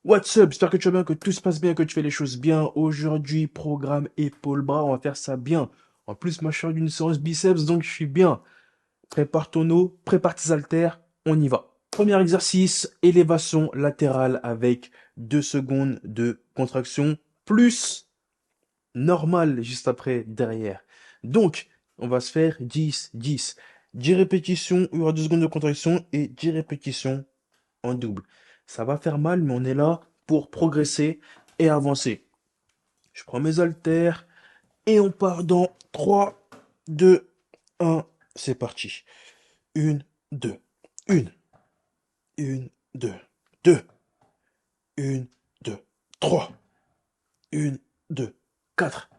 What's up? J'espère que tu vas bien, que tout se passe bien, que tu fais les choses bien. Aujourd'hui, programme épaule-bras, on va faire ça bien. En plus, moi, je suis d'une séance biceps, donc je suis bien. Prépare ton eau, prépare tes haltères, on y va. Premier exercice, élévation latérale avec 2 secondes de contraction, plus normal juste après, derrière. Donc, on va se faire 10, 10. 10 répétitions, il y aura 2 secondes de contraction et 10 répétitions en double. Ça va faire mal, mais on est là pour progresser et avancer. Je prends mes haltères et on part dans 3, 2, 1. C'est parti. Une, 2, une, 2, 2, une, 2, 3, une, 2, 4,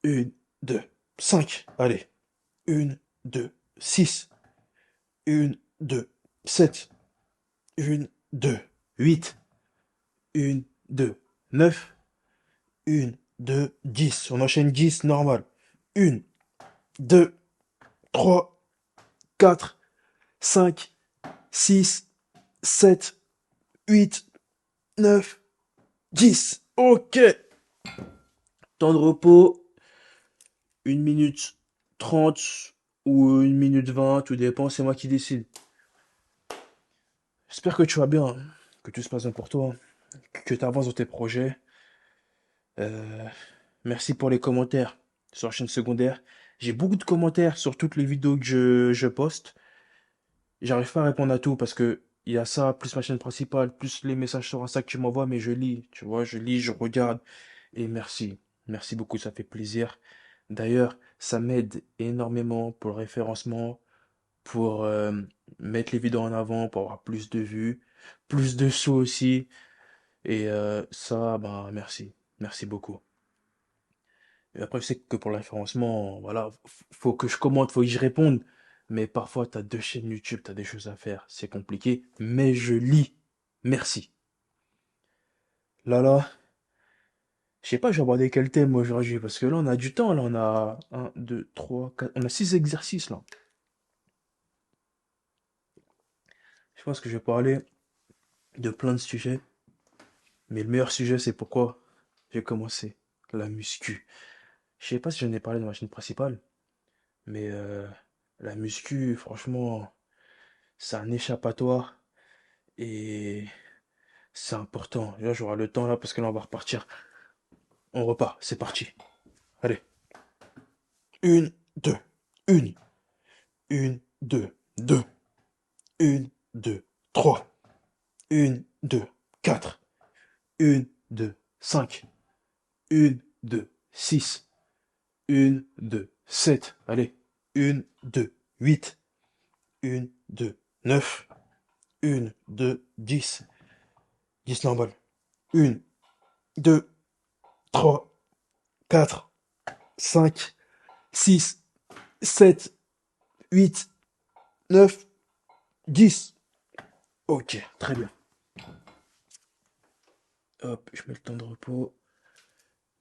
une, 2, 5. Allez. Une, 2, 6, une, 2, 7, une, 2, 8, une, 2, 9, une, 2, 10. On enchaîne 10 normal. Une, 2, 3, 4, 5, 6, 7, 8, 9, 10. Ok. Temps de repos, 1 minute 30 ou 1 minute 20, tout dépend, c'est moi qui décide. J'espère que tu vas bien, hein, que tout se passe bien pour toi, que tu avances dans tes projets. Euh, Merci pour les commentaires sur la chaîne secondaire. J'ai beaucoup de commentaires sur toutes les vidéos que je poste. J'arrive pas à répondre à tout parce que il y a ça, plus ma chaîne principale, plus les messages sur Insta que tu m'envoies, mais je lis, tu vois, je lis, je regarde. Et merci. Merci beaucoup, ça fait plaisir. D'ailleurs, ça m'aide énormément pour le référencement, pour mettre les vidéos en avant, pour avoir plus de vues, plus de sous aussi. Et ça, ben, merci. Merci beaucoup. Et après, je sais que pour le référencement, voilà, faut que je commente, faut que je réponde. Mais parfois, t'as 2 chaînes YouTube, t'as des choses à faire. C'est compliqué, mais je lis. Merci. Là, je sais pas, je vais aborder quel thème aujourd'hui, parce que là, on a du temps, là, on a un, 2, 3, 4, on a 6 exercices, là. Je pense que je vais parler de plein de sujets, mais le meilleur sujet, c'est pourquoi j'ai commencé la muscu. Je sais pas si j'en ai parlé dans ma chaîne principale, mais la muscu, franchement, c'est un échappatoire. Et c'est important. Là, j'aurai le temps là parce que là, on va repartir. On repart. C'est parti. Allez. Une, deux. Une. Une, deux. Deux. Une, deux. Trois. Une, deux. Quatre. Une, deux. Cinq. Une, deux. Six. Une, deux. Sept. Allez. Une, deux. Huit. Une, deux. Neuf. Une, deux. 10. 10 normal. Une, deux. Trois. Quatre. Cinq. Six. 7, 8, 9, 10. Ok, très bien. Hop, je mets le temps de repos.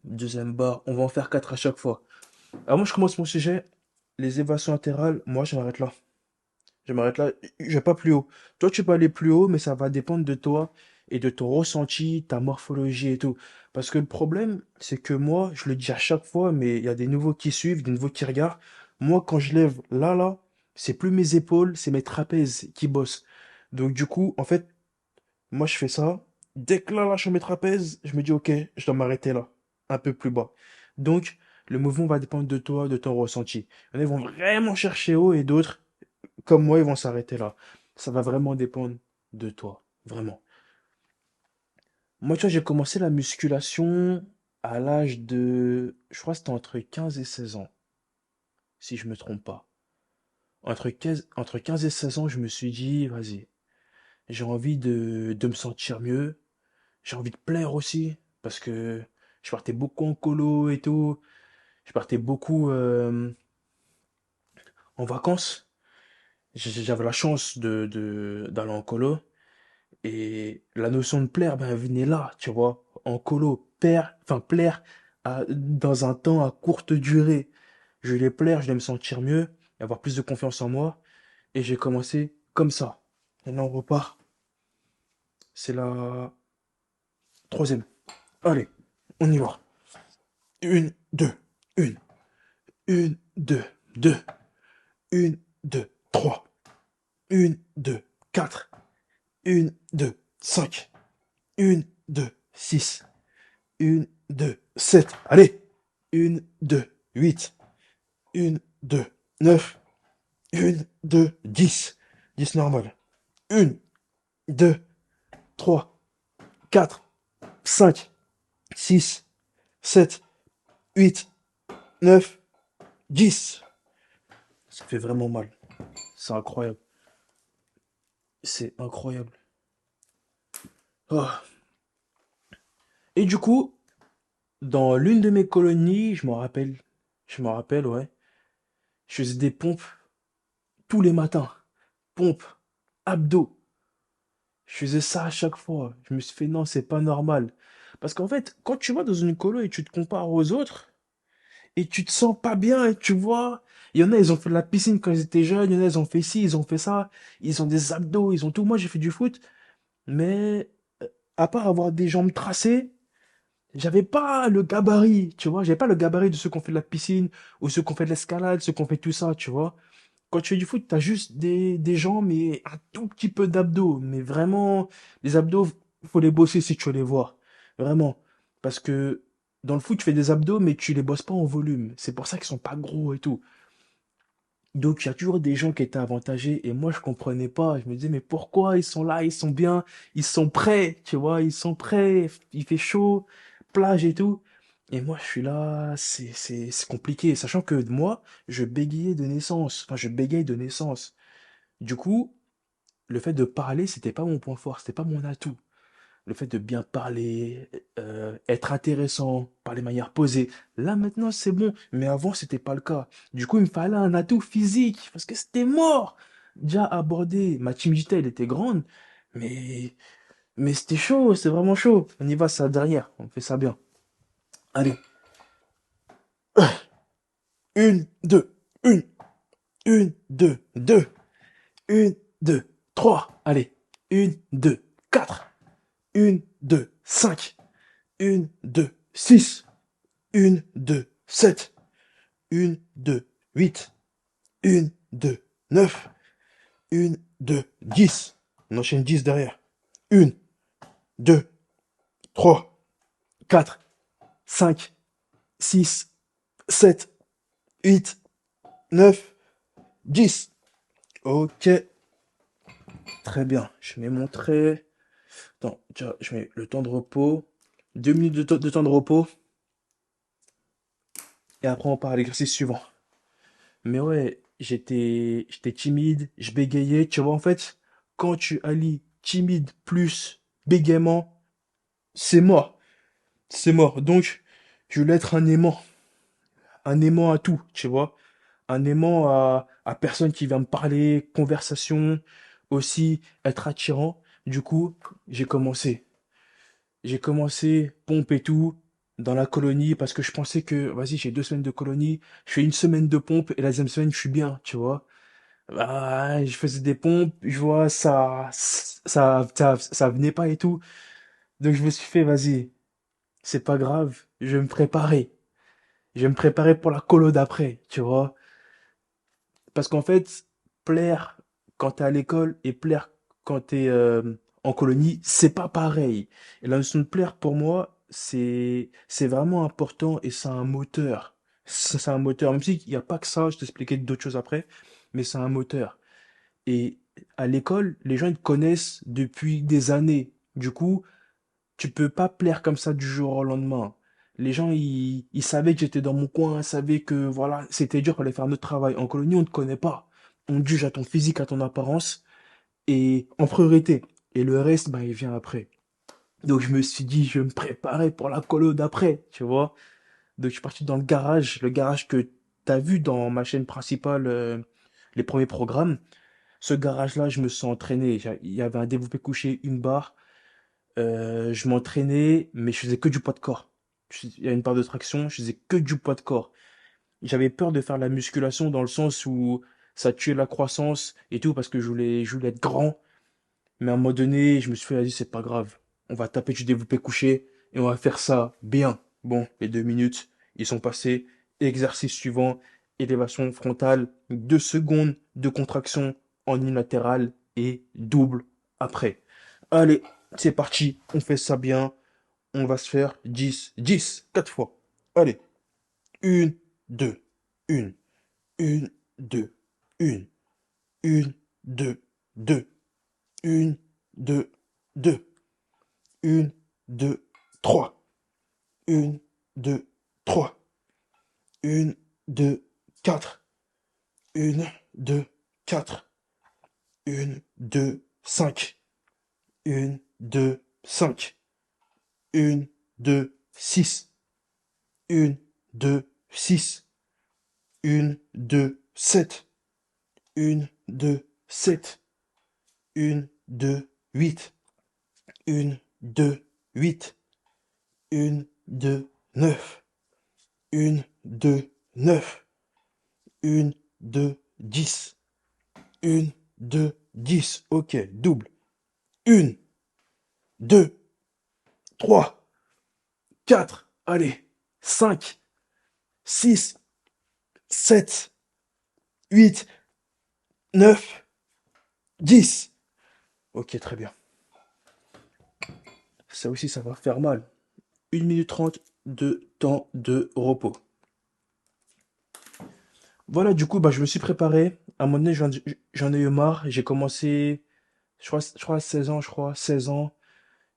Deuxième barre, on va en faire 4 à chaque fois. Alors moi, je commence mon sujet. Les évasions latérales, moi, je m'arrête là. Je m'arrête là, je vais pas plus haut. Toi, tu peux aller plus haut, mais ça va dépendre de toi et de ton ressenti, ta morphologie et tout. Parce que le problème, c'est que moi, je le dis à chaque fois, mais il y a des nouveaux qui suivent, des nouveaux qui regardent. Moi, quand je lève là, c'est plus mes épaules, c'est mes trapèzes qui bossent. Donc du coup, en fait, moi, je fais ça. Dès que là, je mes trapèzes, je me dis, ok, je dois m'arrêter là, un peu plus bas. Donc, le mouvement va dépendre de toi, de ton ressenti. Il y en a, ils vont vraiment chercher haut et d'autres, comme moi, ils vont s'arrêter là. Ça va vraiment dépendre de toi, vraiment. Moi, tu vois, j'ai commencé la musculation à l'âge de, je crois que c'était entre 15 et 16 ans, si je me trompe pas. Entre quinze et 16 ans, je me suis dit, vas-y, j'ai envie de me sentir mieux. J'ai envie de plaire aussi, parce que je partais beaucoup en colo et tout. Je partais beaucoup en vacances. J'avais la chance d'aller en colo. Et la notion de plaire, ben, elle venait là, tu vois. En colo, plaire dans un temps à courte durée. Je voulais plaire, je voulais me sentir mieux, avoir plus de confiance en moi. Et j'ai commencé comme ça. Et là, on repart. C'est là. troisième. Allez, on y va. Une, deux, une, deux, deux, une, deux, trois, une, deux, quatre, une, deux, cinq, une, deux, six, une, deux, sept. Allez, une, deux, huit, une, deux, neuf, une, deux, dix. 10 normal. Une, deux, trois, quatre, cinq, six, sept, huit, neuf, dix. Ça fait vraiment mal. C'est incroyable. C'est incroyable. Ah. Et du coup, dans l'une de mes colonies, je me rappelle, ouais, je faisais des pompes tous les matins. Pompes, abdos. Je faisais ça à chaque fois. Je me suis fait, non, c'est pas normal. Parce qu'en fait, quand tu vas dans une colo et tu te compares aux autres, et tu te sens pas bien, et tu vois, il y en a, ils ont fait de la piscine quand ils étaient jeunes, il y en a, ils ont fait ci, ils ont fait ça, ils ont des abdos, ils ont tout. Moi, j'ai fait du foot, mais à part avoir des jambes tracées, j'avais pas le gabarit, tu vois, j'avais pas le gabarit de ceux qui ont fait de la piscine, ou ceux qui ont fait de l'escalade, ceux qui ont fait tout ça, tu vois. Quand tu fais du foot, t'as juste des jambes et un tout petit peu d'abdos. Mais vraiment, les abdos, faut les bosser si tu veux les voir. Vraiment. Parce que dans le foot, tu fais des abdos, mais tu les bosses pas en volume. C'est pour ça qu'ils sont pas gros et tout. Donc, il y a toujours des gens qui étaient avantagés et moi, je comprenais pas. Je me disais, mais pourquoi ils sont là, ils sont bien, ils sont prêts, tu vois, ils sont prêts, il fait chaud, plage et tout. Et moi, je suis là, c'est compliqué. Sachant que moi, je bégayais de naissance. Enfin, je bégaye de naissance. Du coup, le fait de parler, c'était pas mon point fort, c'était pas mon atout. Le fait de bien parler, être intéressant, parler de manière posée. Là, maintenant, c'est bon. Mais avant, c'était pas le cas. Du coup, il me fallait un atout physique, parce que c'était mort. Déjà abordé, ma timidité, elle était grande, mais, mais c'était chaud, c'est vraiment chaud. On y va, ça derrière, on fait ça bien. Allez, une, deux, une, deux, deux, une, deux, trois. Allez, une, deux, quatre, une, deux, cinq, une, deux, six, une, deux, sept, une, deux, huit, une, deux, neuf, une, deux, dix. On enchaîne 10 derrière. Une, deux, trois, quatre, cinq, six, sept, huit, neuf, dix. Ok, très bien. Je mets mon trait. Attends, tiens, je mets le temps de repos. 2 minutes de temps de repos. Et après, on part à l'exercice suivant. Mais ouais, j'étais timide, je bégayais. Tu vois, en fait, quand tu allies timide plus bégaiement, c'est mort. C'est mort. Donc, je voulais être un aimant à tout, tu vois. Un aimant à personne qui vient me parler, conversation, aussi être attirant. Du coup, j'ai commencé. J'ai commencé, pompe et tout, dans la colonie, parce que je pensais que, vas-y, j'ai 2 semaines de colonie, je fais une semaine de pompe, et la deuxième semaine, je suis bien, tu vois. Bah, je faisais des pompes, je vois, ça venait pas et tout. Donc je me suis fait, vas-y, c'est pas grave, je vais me préparer. Je vais me préparer pour la colo d'après, tu vois. Parce qu'en fait, plaire quand t'es à l'école et plaire quand t'es en colonie, c'est pas pareil. Et la notion de plaire, pour moi, c'est vraiment important et c'est un moteur. C'est un moteur. Même s'il n'y a pas que ça, je t'expliquerai d'autres choses après, mais c'est un moteur. Et à l'école, les gens ils te connaissent depuis des années. Du coup, tu peux pas plaire comme ça du jour au lendemain. Les gens, ils savaient que j'étais dans mon coin, savaient que voilà, c'était dur, fallait faire notre travail. En colonie, on ne te connaît pas. On te juge à ton physique, à ton apparence, et en priorité. Et le reste, bah, il vient après. Donc je me suis dit, je vais me préparer pour la colo d'après, tu vois. Donc je suis parti dans le garage que t'as vu dans ma chaîne principale, les premiers programmes. Ce garage-là, je me suis entraîné. Il y avait un développé couché, une barre. Je m'entraînais, mais je faisais que du poids de corps. Il y a une part de traction, je faisais que du poids de corps. J'avais peur de faire la musculation dans le sens où ça tuait la croissance et tout parce que je voulais être grand. Mais à un moment donné, je me suis fait, vas-y, c'est pas grave. On va taper du développé couché et on va faire ça bien. Bon, les 2 minutes, ils sont passés. Exercice suivant, élévation frontale, 2 secondes de contraction en unilatéral et double après. Allez, c'est parti, on fait ça bien. On va se faire 10, 4 fois. Allez, une, deux, une, deux, une, une, deux, une, deux, une, deux, trois, une, deux, trois, une, deux, quatre, une, deux, quatre, une, deux, cinq, une, deux, cinq, une, deux, six, une, deux, six, une, deux, sept, une, deux, sept, une, deux, huit, une, deux, huit, une, deux, neuf, une, deux, neuf, une, deux, dix, une, deux, dix, ok, double, une, deux, trois, quatre, allez, cinq, six, sept, huit, neuf, dix. Ok, très bien. Ça aussi, ça va faire mal. 1 minute 30 de temps de repos. Voilà, du coup, bah, je me suis préparé. À un moment donné, j'en ai eu marre. J'ai commencé, je crois 16 ans, 16 ans.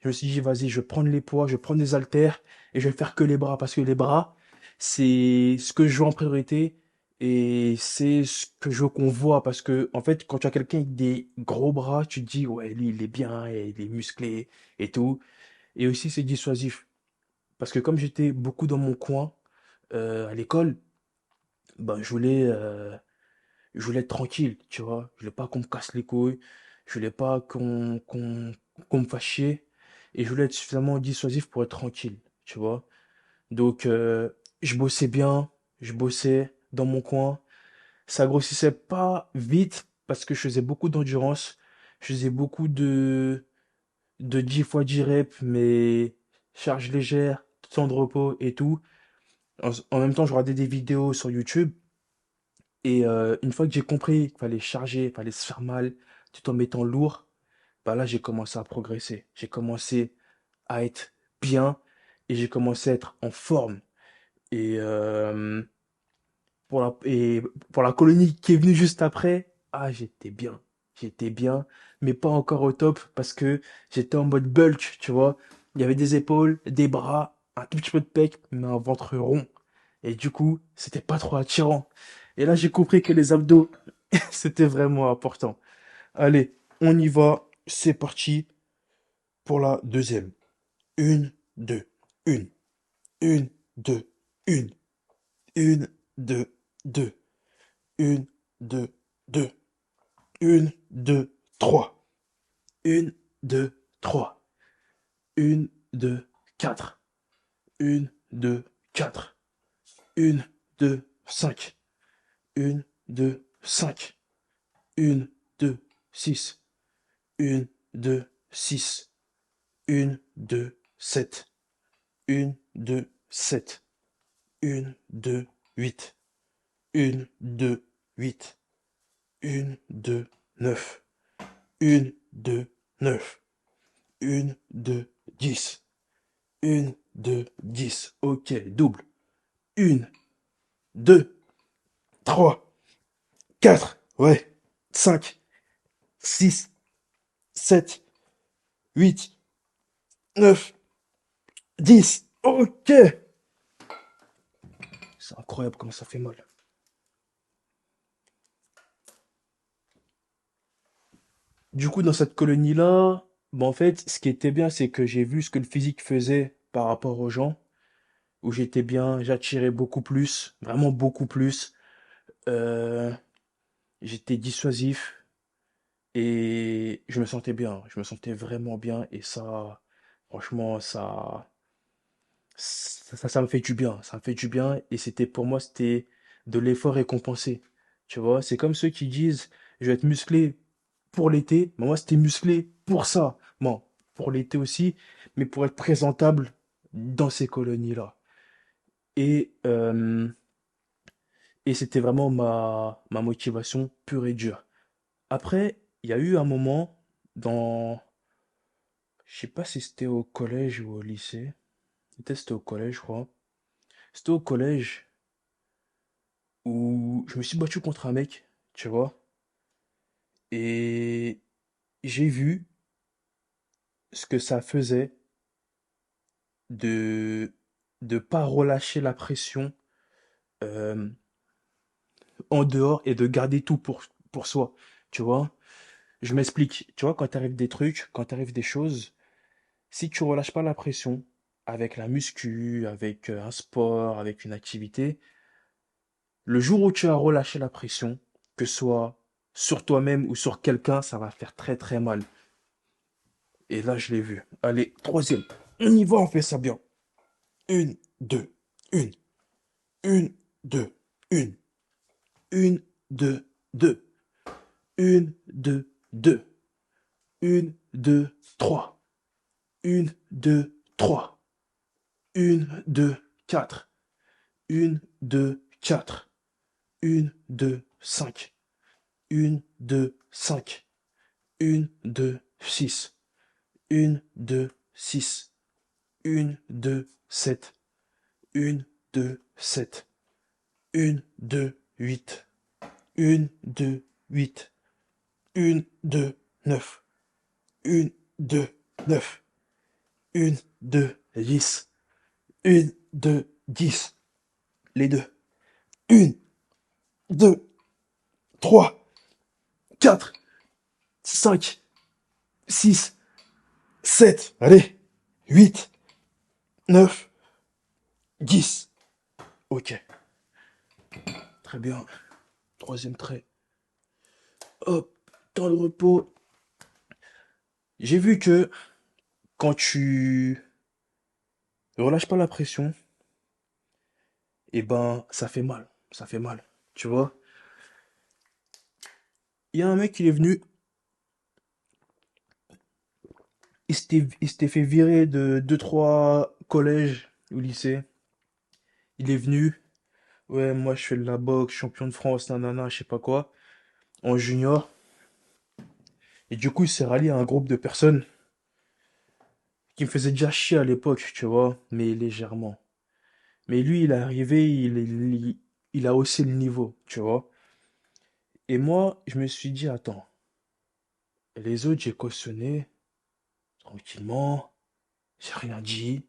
Je me suis dit, vas-y, je vais prendre les poids, je vais prendre les haltères et je vais faire que les bras parce que les bras, c'est ce que je veux en priorité et c'est ce que je veux qu'on voit parce que, en fait, quand tu as quelqu'un avec des gros bras, tu te dis, ouais, lui, il est bien, et il est musclé et tout. Et aussi, c'est dissuasif parce que comme j'étais beaucoup dans mon coin à l'école, bah, je voulais être tranquille, tu vois. Je voulais pas qu'on me casse les couilles. Je voulais pas qu'on me fasse chier. Et je voulais être suffisamment dissuasif pour être tranquille, tu vois. Donc, je bossais bien. Je bossais dans mon coin. Ça grossissait pas vite parce que je faisais beaucoup d'endurance. Je faisais beaucoup de 10 fois 10 reps, mais charge légère, temps de repos et tout. En même temps, je regardais des vidéos sur YouTube. Et une fois que j'ai compris qu'il fallait charger, qu'il fallait se faire mal, tout en mettant lourd, bah là j'ai commencé à progresser. J'ai commencé à être bien et j'ai commencé à être en forme. Et et pour la colonie qui est venue juste après, ah j'étais bien. J'étais bien, mais pas encore au top parce que j'étais en mode bulk, tu vois. Il y avait des épaules, des bras, un tout petit peu de pec, mais un ventre rond. Et du coup, c'était pas trop attirant. Et là, j'ai compris que les abdos, c'était vraiment important. Allez, on y va. C'est parti pour la deuxième. Une, deux, une, deux, une, une, deux, deux, une, deux, deux, une, deux, trois, une, deux, trois, une, deux, quatre, une, deux, quatre, une, deux, cinq, une, deux, cinq, une, deux, six, une, deux, six, une, deux, sept, une, deux, sept, une, deux, huit, une, deux, huit, une, deux, neuf, une, deux, neuf, une, deux, dix, une, deux, dix. Ok, double. Une, deux, trois, quatre, ouais, cinq, six, sept, huit, neuf, dix. Ok. C'est incroyable comment ça fait mal. Du coup, dans cette colonie-là, bah en fait, ce qui était bien, c'est que j'ai vu ce que le physique faisait par rapport aux gens, où j'étais bien, j'attirais beaucoup plus, vraiment beaucoup plus. Euh, J'étais dissuasif et je me sentais bien, je me sentais vraiment bien et ça, franchement, ça me fait du bien, ça me fait du bien et c'était pour moi, c'était de l'effort récompensé. Tu vois, c'est comme ceux qui disent, je vais être musclé pour l'été, mais moi, c'était musclé pour ça. Bon, pour l'été aussi, mais pour être présentable dans ces colonies-là. Et, euh, et c'était vraiment ma motivation pure et dure. Après, il y a eu un moment dans, je sais pas si c'était au collège ou au lycée. Peut-être c'était au collège, je crois. C'était au collège où je me suis battu contre un mec, tu vois. Et j'ai vu ce que ça faisait de de pas relâcher la pression euh, en dehors et de garder tout pour soi, tu vois. Je m'explique, tu vois, quand t'arrives des trucs, quand t'arrives des choses, si tu relâches pas la pression avec la muscu, avec un sport, avec une activité, le jour où tu as relâché la pression, que ce soit sur toi-même ou sur quelqu'un, ça va faire très très mal. Et là, je l'ai vu. Allez, troisième. On y va, on fait ça bien. Une, deux, une, une, deux, une, une, deux, deux, une, deux, deux, une, deux, trois, une, deux, trois, une, deux, quatre, une, deux, quatre, une, deux, cinq, une, deux, cinq, une, deux, six, une, deux, six, une, deux, sept, une, deux, sept, une, deux, huit, une, deux, huit, une, deux, neuf, une, deux, neuf, une, deux, dix, une, deux, dix, les deux, une, deux, trois, quatre, cinq, six, sept, allez, huit, neuf, dix. Ok, très bien. Troisième trait. Hop, temps de repos. J'ai vu que quand tu relâches pas la pression, eh ben, ça fait mal. Ça fait mal. Tu vois? Il y a un mec, il est venu, il s'était fait virer de deux trois collèges ou lycées. Il est venu, ouais, moi je fais de la boxe, champion de France, nanana, je sais pas quoi, en junior. Et du coup, il s'est rallié à un groupe de personnes qui me faisaient déjà chier à l'époque, tu vois, mais légèrement. Mais lui, il est arrivé, il a haussé le niveau, tu vois. Et moi, je me suis dit, attends, les autres, j'ai cautionné, tranquillement, j'ai rien dit,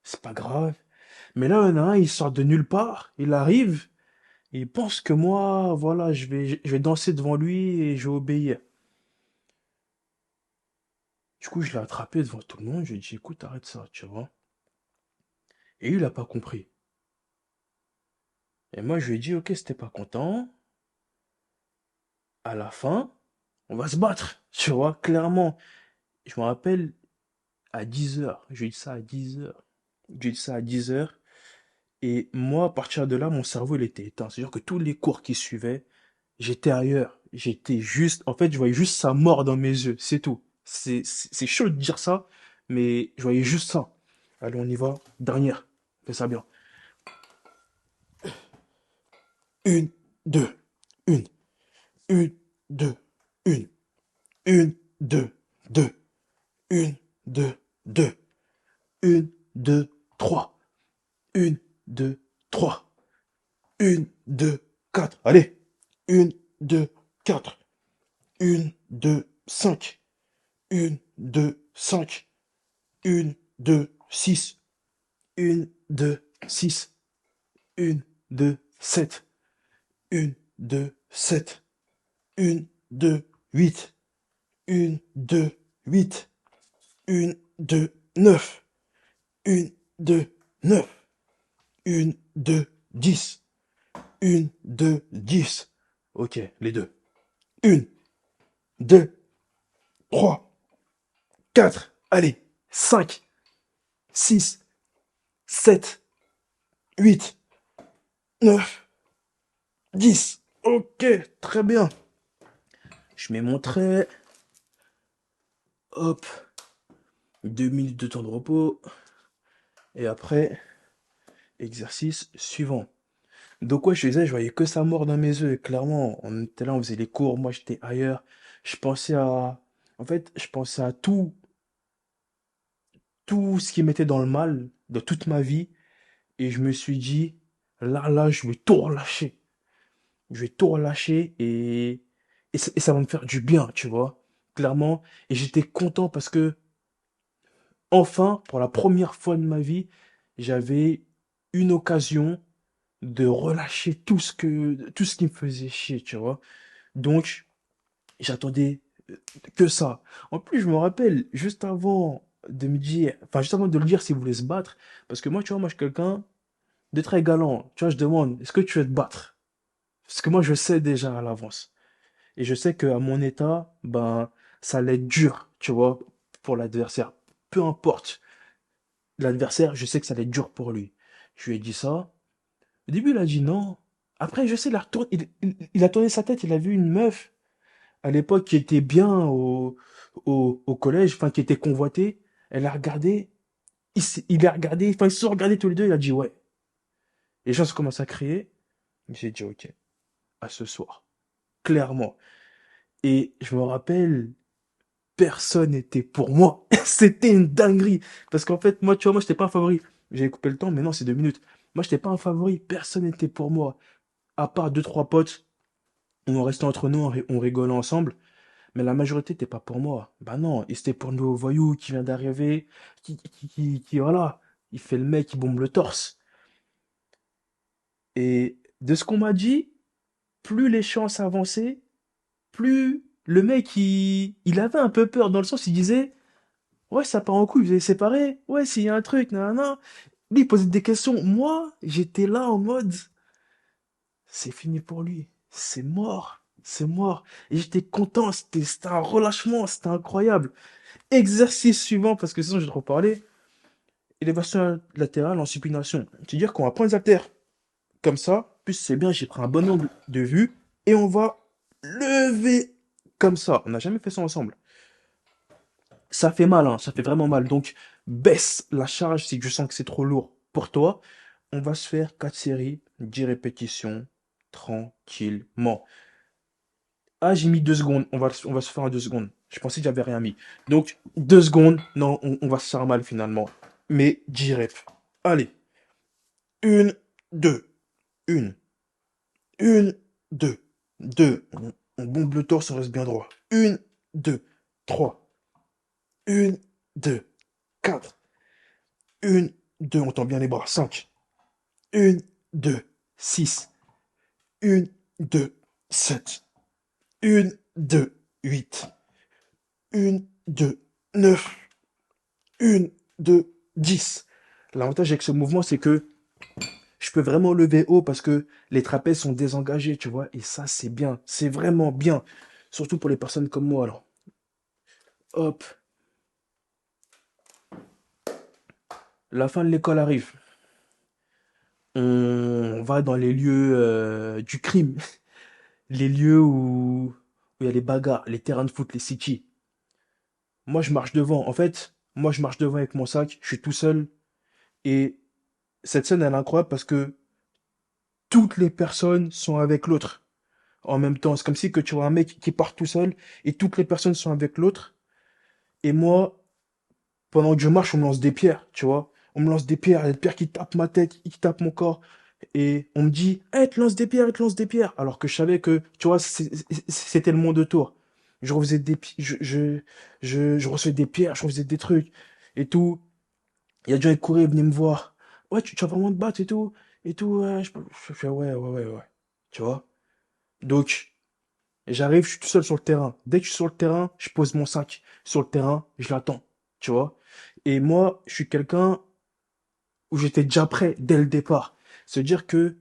c'est pas grave. Mais là, il y en a un, il sort de nulle part, il arrive, et il pense que moi, voilà, je vais danser devant lui et je vais obéir. Du coup, je l'ai attrapé devant tout le monde, je lui ai dit, écoute, arrête ça, tu vois. Et lui, il a pas compris. Et moi, je lui ai dit, ok, si t'es pas content, à la fin, on va se battre, tu vois, clairement. Je me rappelle, à 10 heures, je lui ai dit ça à 10 heures. Je lui ai dit ça à 10 heures. Et moi, à partir de là, mon cerveau, il était éteint. C'est-à-dire que tous les cours qui suivaient, j'étais ailleurs. J'étais juste, en fait, je voyais juste sa mort dans mes yeux. C'est tout. C'est chaud de dire ça, mais je voyais juste ça. Allez, on y va. Dernière. Fais ça bien. Une, deux, une, une, deux, une, deux, deux, une, deux, deux, une, deux, trois, une, deux, trois, une, deux, quatre. Allez. Une, deux, quatre. Une, deux, cinq. Une, deux, cinq. Une, deux, six. Une, deux, six. Une, deux, sept. Une, deux, sept. Une, deux, huit. Une, deux, huit. Une, deux, neuf. Une, deux, neuf. Une, deux, dix. Une, deux, dix. Ok, les deux. Une, deux, trois, quatre. Allez, cinq, six, sept, huit, neuf, dix. Ok, très bien. Je mets mon trait. Hop. 2 minutes de temps de repos. Et après, exercice suivant. Donc ouais, je faisais, je voyais que ça mort dans mes yeux. Et clairement, on était là, on faisait les cours, moi j'étais ailleurs. Je pensais à... En fait, je pensais à tout ce qui m'était dans le mal de toute ma vie. Et je me suis dit, là, je vais tout relâcher. Je vais tout relâcher et ça va me faire du bien, tu vois. Clairement. Et j'étais content parce que, enfin, pour la première fois de ma vie, j'avais une occasion de relâcher tout ce qui me faisait chier, tu vois. Donc, j'attendais que ça. En plus, je me rappelle, juste avant de me dire, enfin, juste avant de le dire s'il voulait se battre, parce que moi, tu vois, moi, je suis quelqu'un de très galant. Tu vois, je demande, est-ce que tu veux te battre? Parce que moi, je sais déjà à l'avance. Et je sais qu'à mon état, ben, ça allait être dur, tu vois, pour l'adversaire. Peu importe l'adversaire, je sais que ça allait être dur pour lui. Je lui ai dit ça. Au début, il a dit non. Après, je sais, il a tourné sa tête, il a vu une meuf à l'époque qui était bien au collège, enfin qui était convoitée. Elle a regardé, il a regardé, enfin ils se sont regardés tous les deux, il a dit ouais. Les gens se commencent à crier. J'ai dit ok, à ce soir, clairement. Et je me rappelle, personne n'était pour moi. C'était une dinguerie. Parce qu'en fait, moi, tu vois, moi, j'étais pas un favori. J'avais coupé le temps, mais non, c'est 2 minutes. Moi, j'étais pas un favori. Personne n'était pour moi. À part deux, trois potes, on restait entre nous, on rigolait ensemble. Mais la majorité n'était pas pour moi. Bah non, et c'était pour le nouveau voyou qui vient d'arriver, voilà, il fait le mec, il bombe le torse. Et de ce qu'on m'a dit, plus les chances avançaient, plus le mec, il avait un peu peur, dans le sens, il disait, ouais, ça part en couille, vous allez séparer. Ouais, s'il y a un truc, non, non. Lui, il posait des questions. Moi, j'étais là en mode, c'est fini pour lui. C'est mort. C'est mort. Et j'étais content. C'était un relâchement. C'était incroyable. Exercice suivant, parce que sinon, je vais trop parler. Élévation latérale en supination. C'est-à-dire qu'on va prendre les haltères comme ça. Plus c'est bien, j'ai pris un bon angle de vue. Et on va lever comme ça. On n'a jamais fait ça ensemble. Ça fait mal, hein, ça fait vraiment mal. Donc, baisse la charge si tu sens que c'est trop lourd pour toi. On va se faire 4 séries, 10 répétitions, tranquillement. Ah, j'ai mis 2 secondes. On va se faire en 2 secondes. Je pensais que j'avais rien mis. Donc, 2 secondes. Non, on va se faire mal finalement. Mais 10 reps. Allez. Une, deux. Une. Une, deux. Deux. On bombe le torse, on reste bien droit. Une, deux. Trois. Une, deux. Quatre. Une, deux, on tend bien les bras. 5. Une, deux, 6. Une, deux, 7. Une, deux, 8. Une, deux, 9. Une, deux, 10. L'avantage avec ce mouvement, c'est que je peux vraiment lever haut parce que les trapèzes sont désengagés, tu vois. Et ça, c'est bien. C'est vraiment bien. Surtout pour les personnes comme moi, alors. Hop. La fin de l'école arrive. On va dans les lieux du crime. Les lieux où il y a les bagarres, les terrains de foot, les city. Moi, je marche devant. En fait, moi, je marche devant avec mon sac. Je suis tout seul. Et cette scène, elle est incroyable parce que toutes les personnes sont avec l'autre en même temps. C'est comme si que tu vois un mec qui part tout seul et toutes les personnes sont avec l'autre. Et moi, pendant que je marche, on me lance des pierres, tu vois. On me lance des pierres, il y a des pierres qui tapent ma tête, qui tapent mon corps. Et on me dit, hey, te lance des pierres, te lance des pierres. Alors que je savais que, tu vois, c'était le monde autour. Je refaisais je recevais des pierres, je refaisais des trucs et tout. Il y a des gens qui couraient, ils venaient me voir. Ouais, tu vas vraiment te battre et tout. Et tout, ouais, je fais ouais, ouais, ouais, ouais. Tu vois? Donc, j'arrive, je suis tout seul sur le terrain. Dès que je suis sur le terrain, je pose mon sac sur le terrain, je l'attends. Tu vois? Et moi, je suis quelqu'un où j'étais déjà prêt dès le départ. C'est-à-dire que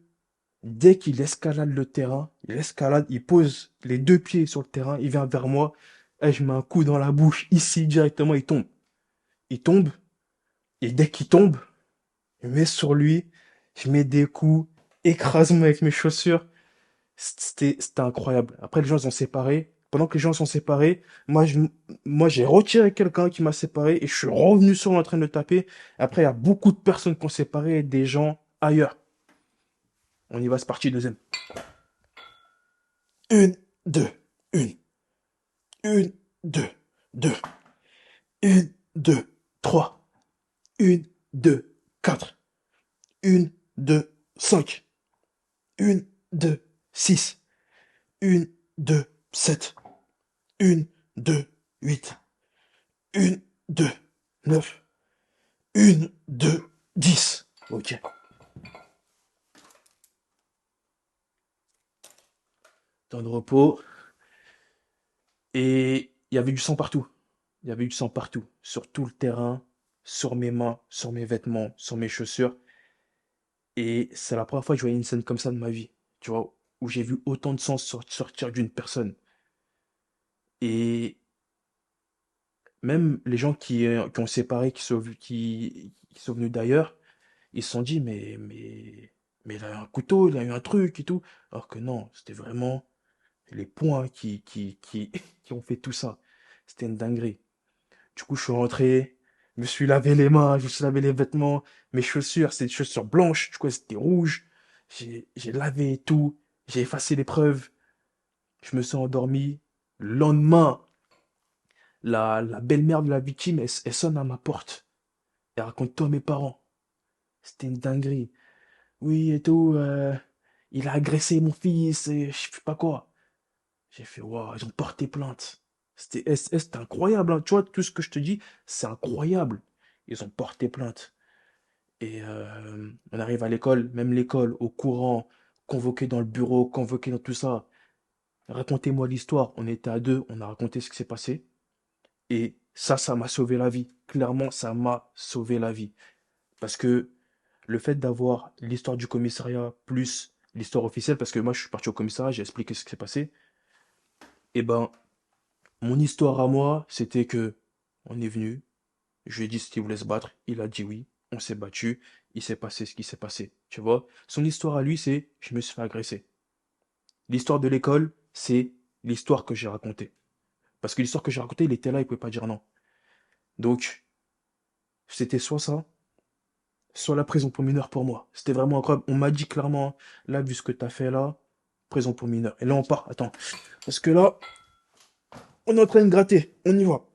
dès qu'il escalade le terrain, il escalade, il pose les deux pieds sur le terrain, il vient vers moi, et je mets un coup dans la bouche, ici, directement, il tombe. Il tombe, et dès qu'il tombe, je mets sur lui, je mets des coups, écrasement avec mes chaussures. C'était incroyable. Après, les gens ils ont séparé. Pendant que les gens sont séparés, moi, j'ai retiré quelqu'un qui m'a séparé et je suis revenu sur lui en train de le taper. Après, il y a beaucoup de personnes qui ont séparé des gens ailleurs. On y va, c'est parti, deuxième. Une, deux, une, une, deux, deux, une, deux, trois, une, deux, quatre, une, deux, cinq, une, deux, six, une, deux, sept, une, deux, huit, une, deux, neuf, une, deux, 10. Ok. Temps de repos. Et il y avait du sang partout. Il y avait du sang partout. Sur tout le terrain, sur mes mains, sur mes vêtements, sur mes chaussures. Et c'est la première fois que je voyais une scène comme ça de ma vie. Tu vois, où j'ai vu autant de sang sortir d'une personne. Et même les gens qui ont séparé, qui sont venus d'ailleurs, ils se sont dit, mais il a eu un couteau, il a eu un truc et tout. Alors que non, c'était vraiment les poings qui ont fait tout ça. C'était une dinguerie. Du coup, je suis rentré, je me suis lavé les mains, je me suis lavé les vêtements, mes chaussures, c'est des chaussures blanches, du coup, c'était rouge. J'ai lavé tout, j'ai effacé les preuves, je me suis endormi. Le lendemain, la belle-mère de la victime, elle sonne à ma porte. Elle raconte tout à mes parents. C'était une dinguerie. Oui, et tout, il a agressé mon fils, et je sais pas quoi. J'ai fait, waouh, ils ont porté plainte. C'était incroyable, hein. Tu vois, tout ce que je te dis, c'est incroyable. Ils ont porté plainte. Et on arrive à l'école, même l'école, au courant, convoqué dans le bureau, convoqué dans tout ça. Racontez-moi l'histoire. On était à deux, on a raconté ce qui s'est passé. Et ça m'a sauvé la vie. Clairement, ça m'a sauvé la vie. Parce que le fait d'avoir l'histoire du commissariat plus l'histoire officielle, parce que moi je suis parti au commissariat, j'ai expliqué ce qui s'est passé. Et ben, mon histoire à moi, c'était que on est venu, je lui ai dit s'il voulait se battre, il a dit oui, on s'est battu, il s'est passé ce qui s'est passé. Tu vois? Son histoire à lui, c'est je me suis fait agresser. L'histoire de l'école, c'est l'histoire que j'ai racontée. Parce que l'histoire que j'ai racontée, il était là, il pouvait pas dire non. Donc, c'était soit ça, soit la prison pour mineur pour moi. C'était vraiment incroyable. On m'a dit clairement, là, vu ce que t'as fait là, prison pour mineur. Et là, on part. Attends. Parce que là, on est en train de gratter. On y va.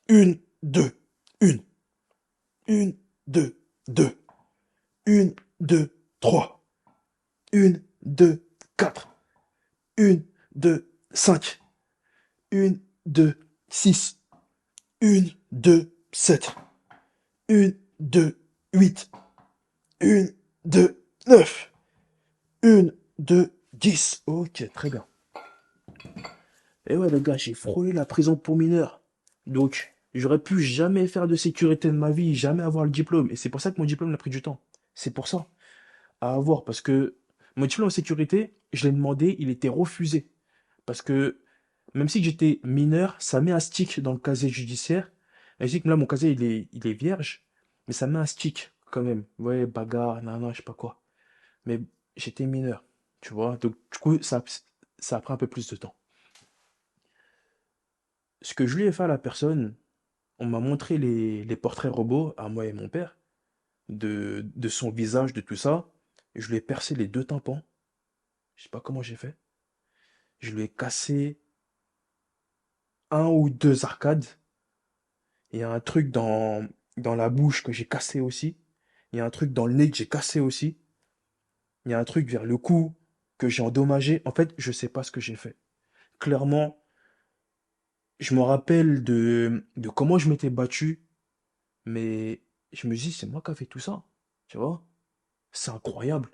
Une, deux, une, une, deux, deux, une, deux, trois, une, deux, quatre, une, deux, cinq, une, deux, six, une, deux, sept, une, deux, huit, une, deux, neuf, une, deux, 10. Ok, très bien. Et ouais, le gars, j'ai frôlé la prison pour mineur. Donc, j'aurais pu jamais faire de sécurité de ma vie, jamais avoir le diplôme. Et c'est pour ça que mon diplôme a pris du temps. C'est pour ça. À avoir, parce que mon diplôme en sécurité, je l'ai demandé, il était refusé. Parce que, même si j'étais mineur, ça met un stick dans le casier judiciaire. Et je dis que là, mon casier, il est vierge. Mais ça met un stick, quand même. Ouais, bagarre, nan, je sais pas quoi. Mais j'étais mineur, tu vois. Donc, du coup, ça a pris un peu plus de temps. Ce que je lui ai fait à la personne, on m'a montré les portraits robots à moi et mon père, de son visage, de tout ça. Et je lui ai percé les deux tympans. Je sais pas comment j'ai fait. Je lui ai cassé un ou deux arcades. Il y a un truc dans la bouche que j'ai cassé aussi. Il y a un truc dans le nez que j'ai cassé aussi. Il y a un truc vers le cou que j'ai endommagé. En fait, je sais pas ce que j'ai fait. Clairement, je me rappelle de comment je m'étais battu, mais je me dis, c'est moi qui ai fait tout ça. Tu vois? C'est incroyable.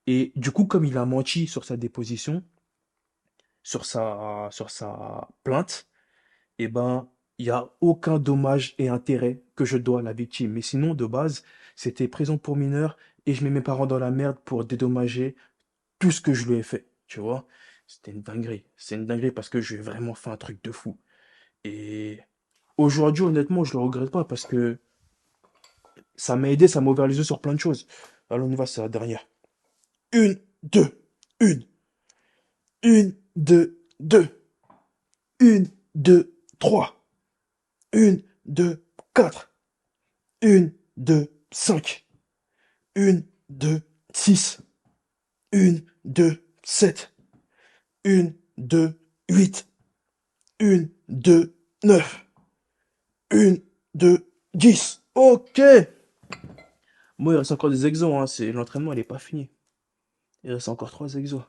Et du coup, comme il a menti sur sa déposition, sur sa plainte, eh ben, il n'y a aucun dommage et intérêt que je dois à la victime. Mais sinon, de base, c'était prison pour mineur et je mets mes parents dans la merde pour dédommager tout ce que je lui ai fait. Tu vois? C'était une dinguerie. C'est une dinguerie parce que j'ai vraiment fait un truc de fou. Et aujourd'hui, honnêtement, je le regrette pas parce que ça m'a aidé, ça m'a ouvert les yeux sur plein de choses. Alors, on y va, c'est la dernière. Une, deux, une, deux, deux. 1, 2, 3. 1, 2, 4. 1, 2, 5. 1, 2, 6. 1, 2, 7. 1, 2, 8. 1, 2, 9. 1, 2, 10. Ok. Moi, il reste encore des exos, hein. L'entraînement, il est pas fini. Il reste encore 3 exos.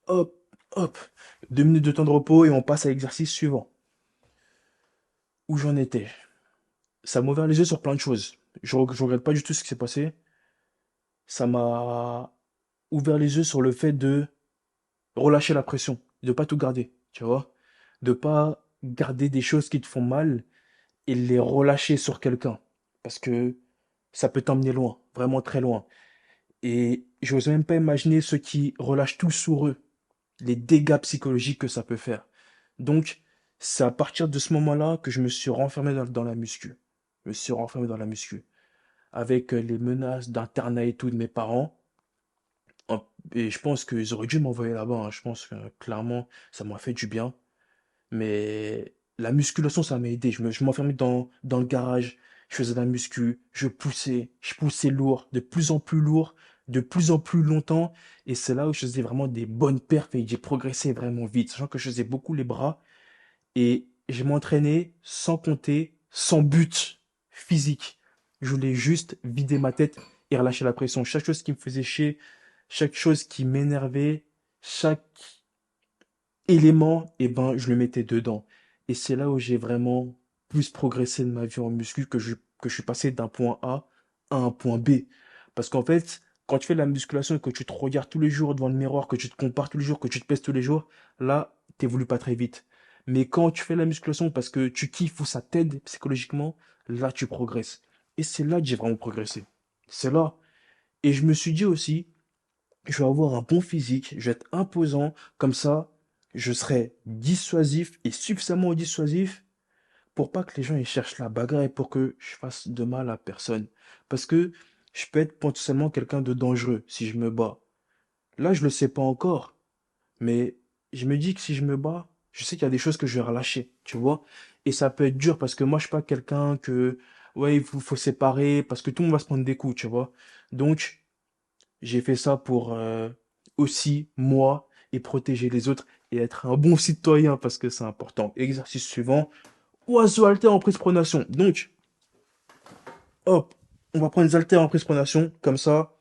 Hop, hop. 2 minutes de temps de repos et on passe à l'exercice suivant. Où j'en étais? Ça m'a ouvert les yeux sur plein de choses. Je regrette pas du tout ce qui s'est passé. Ça m'a ouvert les yeux sur le fait de relâcher la pression, de pas tout garder, tu vois, de pas garder des choses qui te font mal et les relâcher sur quelqu'un, parce que ça peut t'emmener loin, vraiment très loin. Et j'ose même pas imaginer ceux qui relâchent tout sur eux, les dégâts psychologiques que ça peut faire. Donc, c'est à partir de ce moment-là que je me suis renfermé dans la muscu. Je me suis renfermé dans la muscu. Avec les menaces d'internat et tout de mes parents. Et je pense qu'ils auraient dû m'envoyer là-bas, hein. Je pense que clairement, ça m'a fait du bien. Mais la musculation, ça m'a aidé. Je m'enfermais dans le garage, je faisais de la muscu, je poussais lourd, de plus en plus lourd, de plus en plus longtemps. Et c'est là où je faisais vraiment des bonnes perfs et j'ai progressé vraiment vite. Sachant que je faisais beaucoup les bras et je m'entraînais sans compter, sans but physique. Je voulais juste vider ma tête et relâcher la pression. Chaque chose qui me faisait chier, chaque chose qui m'énervait, chaque élément, eh ben, je le mettais dedans. Et c'est là où j'ai vraiment plus progressé de ma vie en muscu que je suis passé d'un point A à un point B. Parce qu'en fait, quand tu fais de la musculation et que tu te regardes tous les jours devant le miroir, que tu te compares tous les jours, que tu te pèses tous les jours, là, t'évolues pas très vite. Mais quand tu fais de la musculation parce que tu kiffes ou ça t'aide psychologiquement, là, tu progresses. Et c'est là que j'ai vraiment progressé. C'est là. Et je me suis dit aussi, je vais avoir un bon physique, je vais être imposant, comme ça, je serai dissuasif et suffisamment dissuasif pour pas que les gens ils cherchent la bagarre et pour que je fasse de mal à personne. Parce que je peux être potentiellement quelqu'un de dangereux si je me bats. Là, je le sais pas encore, mais je me dis que si je me bats, je sais qu'il y a des choses que je vais relâcher, tu vois. Et ça peut être dur parce que moi, je suis pas quelqu'un que, ouais, faut séparer parce que tout le monde va se prendre des coups, tu vois. Donc, j'ai fait ça pour aussi moi et protéger les autres et être un bon citoyen parce que c'est important. Exercice suivant, oiseau haltère en prise pronation. Donc, hop, on va prendre les haltères en prise pronation comme ça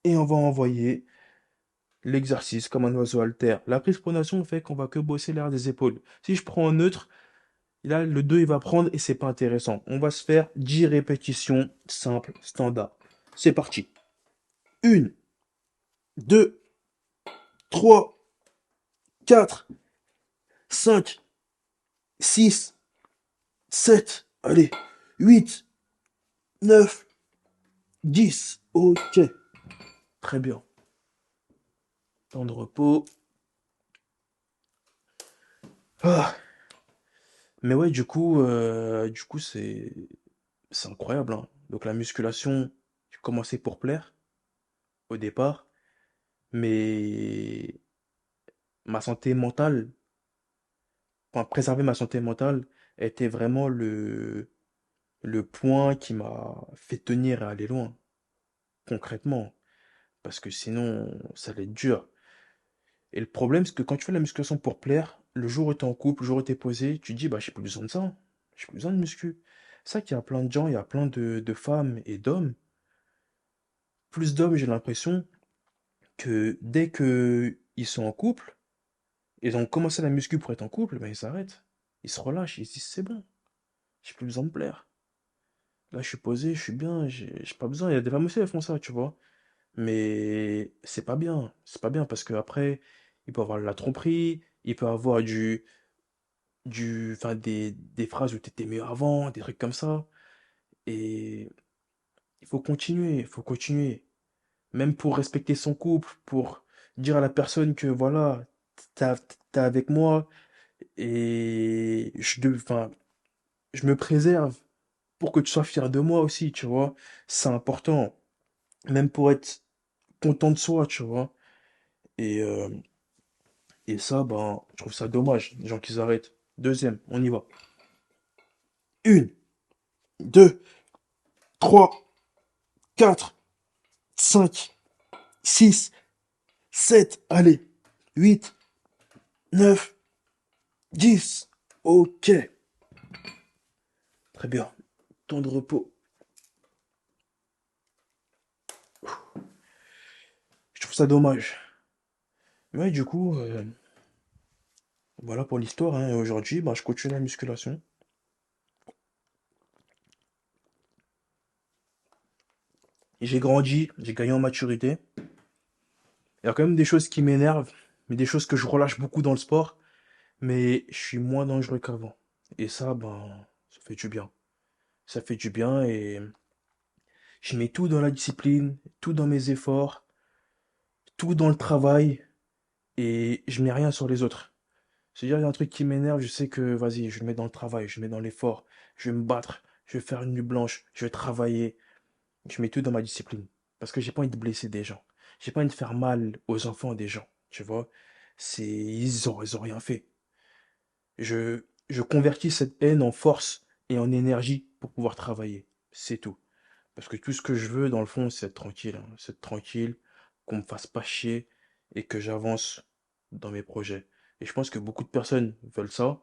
et on va envoyer l'exercice comme un oiseau haltère. La prise pronation fait qu'on va que bosser l'air des épaules. Si je prends en neutre, là le 2 il va prendre et c'est pas intéressant. On va se faire 10 répétitions simples, standard. C'est parti. 1, 2, 3, 4, 5, 6, 7, allez, 8, 9, 10. Ok, très bien. Temps de repos. Ah. Mais ouais, du coup, c'est incroyable, hein. Donc la musculation, j'ai commencé pour plaire au départ, mais ma santé mentale, enfin préserver ma santé mentale, était vraiment le point qui m'a fait tenir et aller loin, concrètement. Parce que sinon, ça allait être dur. Et le problème, c'est que quand tu fais la musculation pour plaire, le jour où t'es en couple, le jour où t'es posé, tu te dis, bah, j'ai plus besoin de ça. J'ai plus besoin de muscu. C'est ça qu'il y a plein de gens, il y a plein de femmes et d'hommes. Plus d'hommes, j'ai l'impression que dès que ils sont en couple, ils ont commencé la muscu pour être en couple, ben ils s'arrêtent. Ils se relâchent, ils se disent, c'est bon, j'ai plus besoin de plaire. Là, je suis posé, je suis bien, j'ai pas besoin. Il y a des femmes aussi, elles font ça, tu vois. Mais c'est pas bien. C'est pas bien parce que après, il peut avoir la tromperie, il peut avoir enfin, des phrases où t'étais mieux avant, des trucs comme ça. Et il faut continuer, il faut continuer. Même pour respecter son couple, pour dire à la personne que voilà, t'as, t'es avec moi et enfin, je me préserve pour que tu sois fier de moi aussi, tu vois. C'est important. Même pour être content de soi, tu vois. Et Et ça, ben, je trouve ça dommage, les gens qui s'arrêtent. Deuxième, on y va. Une, deux, trois, quatre, cinq, six, sept, allez, huit, neuf, 10. Ok, très bien. Temps de repos. Je trouve ça dommage. Mais du coup, voilà pour l'histoire, hein. Aujourd'hui, ben, je continue la musculation. J'ai grandi, j'ai gagné en maturité. Il y a quand même des choses qui m'énervent, mais des choses que je relâche beaucoup dans le sport. Mais je suis moins dangereux qu'avant. Et ça, ben, ça fait du bien. Ça fait du bien et je mets tout dans la discipline, tout dans mes efforts, tout dans le travail et je mets rien sur les autres. C'est-à-dire, il y a un truc qui m'énerve, je sais que, vas-y, je le mets dans le travail, je le mets dans l'effort, je vais me battre, je vais faire une nuit blanche, je vais travailler. Je mets tout dans ma discipline. Parce que j'ai pas envie de blesser des gens. J'ai pas envie de faire mal aux enfants des gens. Tu vois? Ils ont rien fait. Je convertis cette haine en force et en énergie pour pouvoir travailler. C'est tout. Parce que tout ce que je veux, dans le fond, c'est être tranquille, hein. C'est être tranquille, qu'on me fasse pas chier et que j'avance dans mes projets. Et je pense que beaucoup de personnes veulent ça.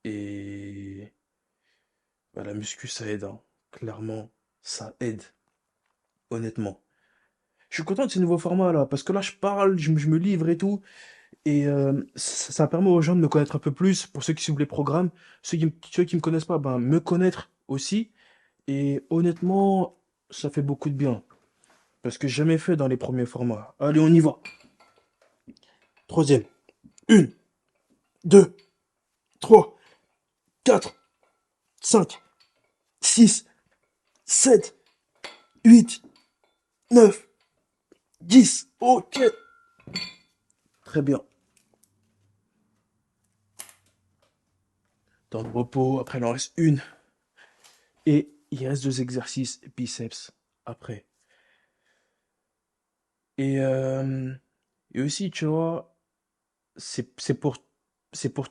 Et bah, la muscu, ça aide, hein. Clairement, ça aide, honnêtement. Je suis content de ces nouveaux formats là, parce que là je parle, je me livre et tout, et ça permet aux gens de me connaître un peu plus, pour ceux qui suivent les programmes, ceux qui me connaissent pas, ben me connaître aussi, et honnêtement, ça fait beaucoup de bien, parce que j'ai jamais fait dans les premiers formats. Allez, on y va. Troisième. Une, deux, trois, quatre, cinq, six, sept, huit, neuf, 10. Ok. Très bien. Temps de repos, après il en reste une. Et il reste deux exercices biceps après. Et, euh, et aussi, tu vois, c'est pour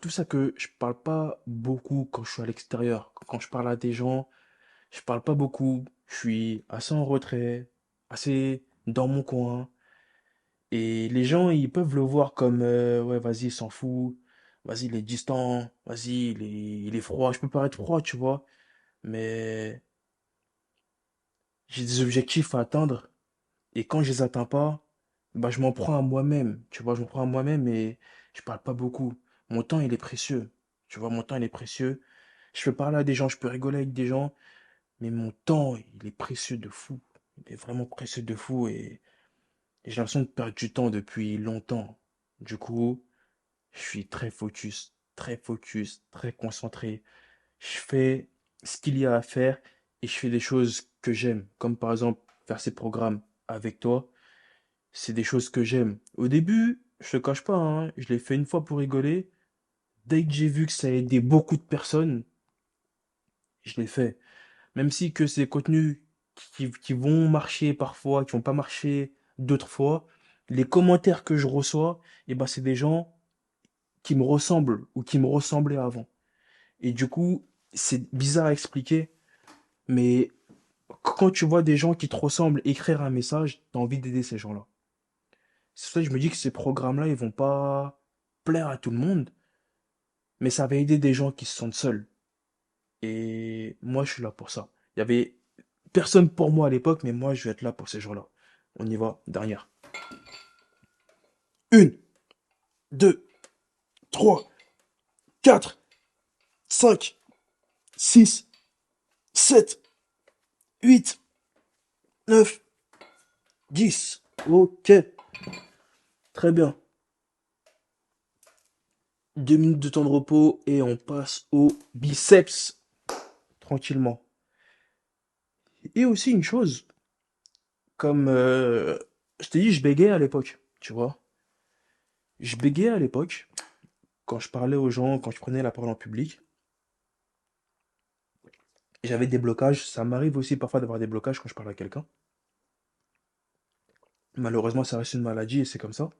tout ça que je parle pas beaucoup quand je suis à l'extérieur. Quand je parle à des gens, je parle pas beaucoup. Je suis assez en retrait, assez dans mon coin. Et les gens, ils peuvent le voir comme, ouais, vas-y, il s'en fout. Vas-y, il est distant. Vas-y, il est froid. Je peux paraître froid, tu vois. Mais j'ai des objectifs à atteindre. Et quand je les atteins pas, bah, je m'en prends à moi-même. Tu vois, je m'en prends à moi-même et je parle pas beaucoup. Mon temps, il est précieux. Tu vois, mon temps, il est précieux. Je peux parler à des gens, je peux rigoler avec des gens, mais mon temps, il est précieux de fou. Il est vraiment précieux de fou et j'ai l'impression de perdre du temps depuis longtemps. Du coup, je suis très focus, très concentré. Je fais ce qu'il y a à faire et je fais des choses que j'aime, comme par exemple faire ces programmes avec toi. C'est des choses que j'aime. Au début, je te cache pas, hein, je l'ai fait une fois pour rigoler. Dès que j'ai vu que ça a aidé beaucoup de personnes, je l'ai fait. Même si que c'est des contenus qui vont marcher parfois, qui vont pas marcher d'autres fois, les commentaires que je reçois, eh ben, c'est des gens qui me ressemblent ou qui me ressemblaient avant. Et du coup, c'est bizarre à expliquer, mais quand tu vois des gens qui te ressemblent écrire un message, t'as envie d'aider ces gens-là. C'est pour ça que je me dis que ces programmes-là, ils vont pas plaire à tout le monde, mais ça va aider des gens qui se sentent seuls. Et moi, je suis là pour ça. Il y avait personne pour moi à l'époque, mais moi, je vais être là pour ces gens-là. On y va, dernière. Une, deux, trois, quatre, cinq, six, sept, huit, neuf, 10. Ok, très bien. 2 minutes de temps de repos et on passe au biceps tranquillement. Et aussi une chose, comme je t'ai dit, je bégayais à l'époque, tu vois. Je bégayais à l'époque quand je parlais aux gens, quand je prenais la parole en public. J'avais des blocages. Ça m'arrive aussi parfois d'avoir des blocages quand je parle à quelqu'un. Malheureusement, ça reste une maladie et c'est comme ça.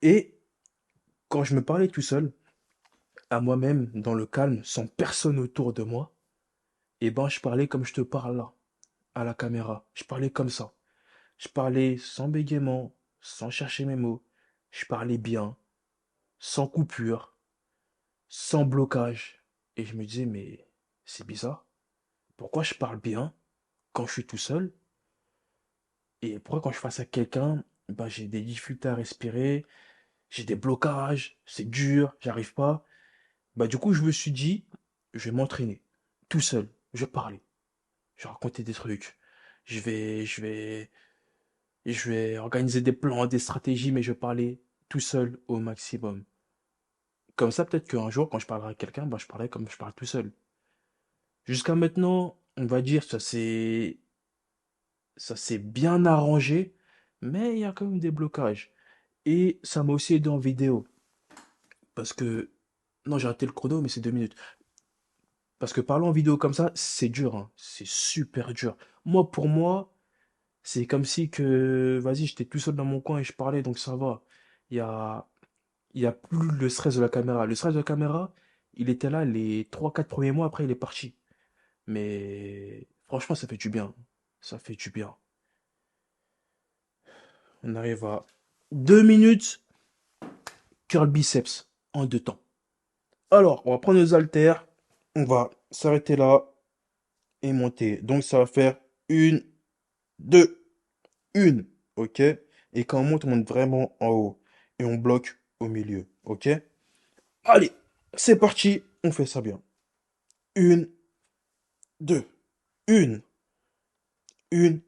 Et quand je me parlais tout seul, à moi-même, dans le calme, sans personne autour de moi, eh ben, je parlais comme je te parle là, à la caméra. Je parlais comme ça. Je parlais sans bégaiement, sans chercher mes mots. Je parlais bien, sans coupure, sans blocage. Et je me disais, mais c'est bizarre. Pourquoi je parle bien quand je suis tout seul? Et pourquoi quand je suis face à quelqu'un, ben, j'ai des difficultés à respirer, j'ai des blocages, c'est dur, j'arrive pas. Bah, du coup, je me suis dit, je vais m'entraîner, tout seul. Je vais parler, je vais raconter des trucs. Je vais organiser des plans, des stratégies, mais je vais parler tout seul au maximum. Comme ça, peut-être qu'un jour, quand je parlerai à quelqu'un, bah, je parlerai comme je parle tout seul. Jusqu'à maintenant, on va dire, ça s'est bien arrangé, mais il y a quand même des blocages. Et ça m'a aussi aidé en vidéo. Parce que, non, j'ai raté le chrono, mais c'est 2 minutes. Parce que parler en vidéo comme ça, c'est dur, hein. C'est super dur. Pour moi, c'est comme si que, vas-y, j'étais tout seul dans mon coin et je parlais, donc ça va. Il y a, il y a plus le stress de la caméra. Le stress de la caméra, il était là les 3, 4 premiers mois, après il est parti. Mais franchement, ça fait du bien. Ça fait du bien. On arrive à 2 minutes, curl biceps en 2 temps. Alors, on va prendre nos haltères, on va s'arrêter là et monter. Donc ça va faire une, deux, une, ok? Et quand on monte vraiment en haut. Et on bloque au milieu, ok? Allez, c'est parti, on fait ça bien. Une, deux, une, une,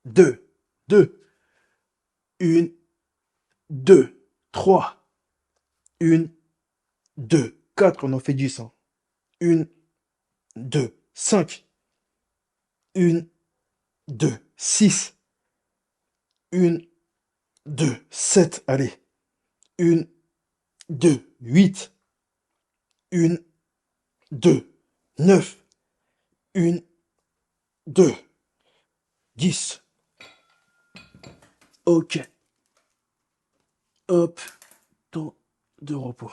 deux, deux, une, deux, trois, une, deux, quatre, on en fait 10, hein. Une, deux, cinq, une, deux, six, une, deux, sept, allez. Une, deux, huit, une, deux, neuf, une, deux, 10. Ok, hop, temps de repos.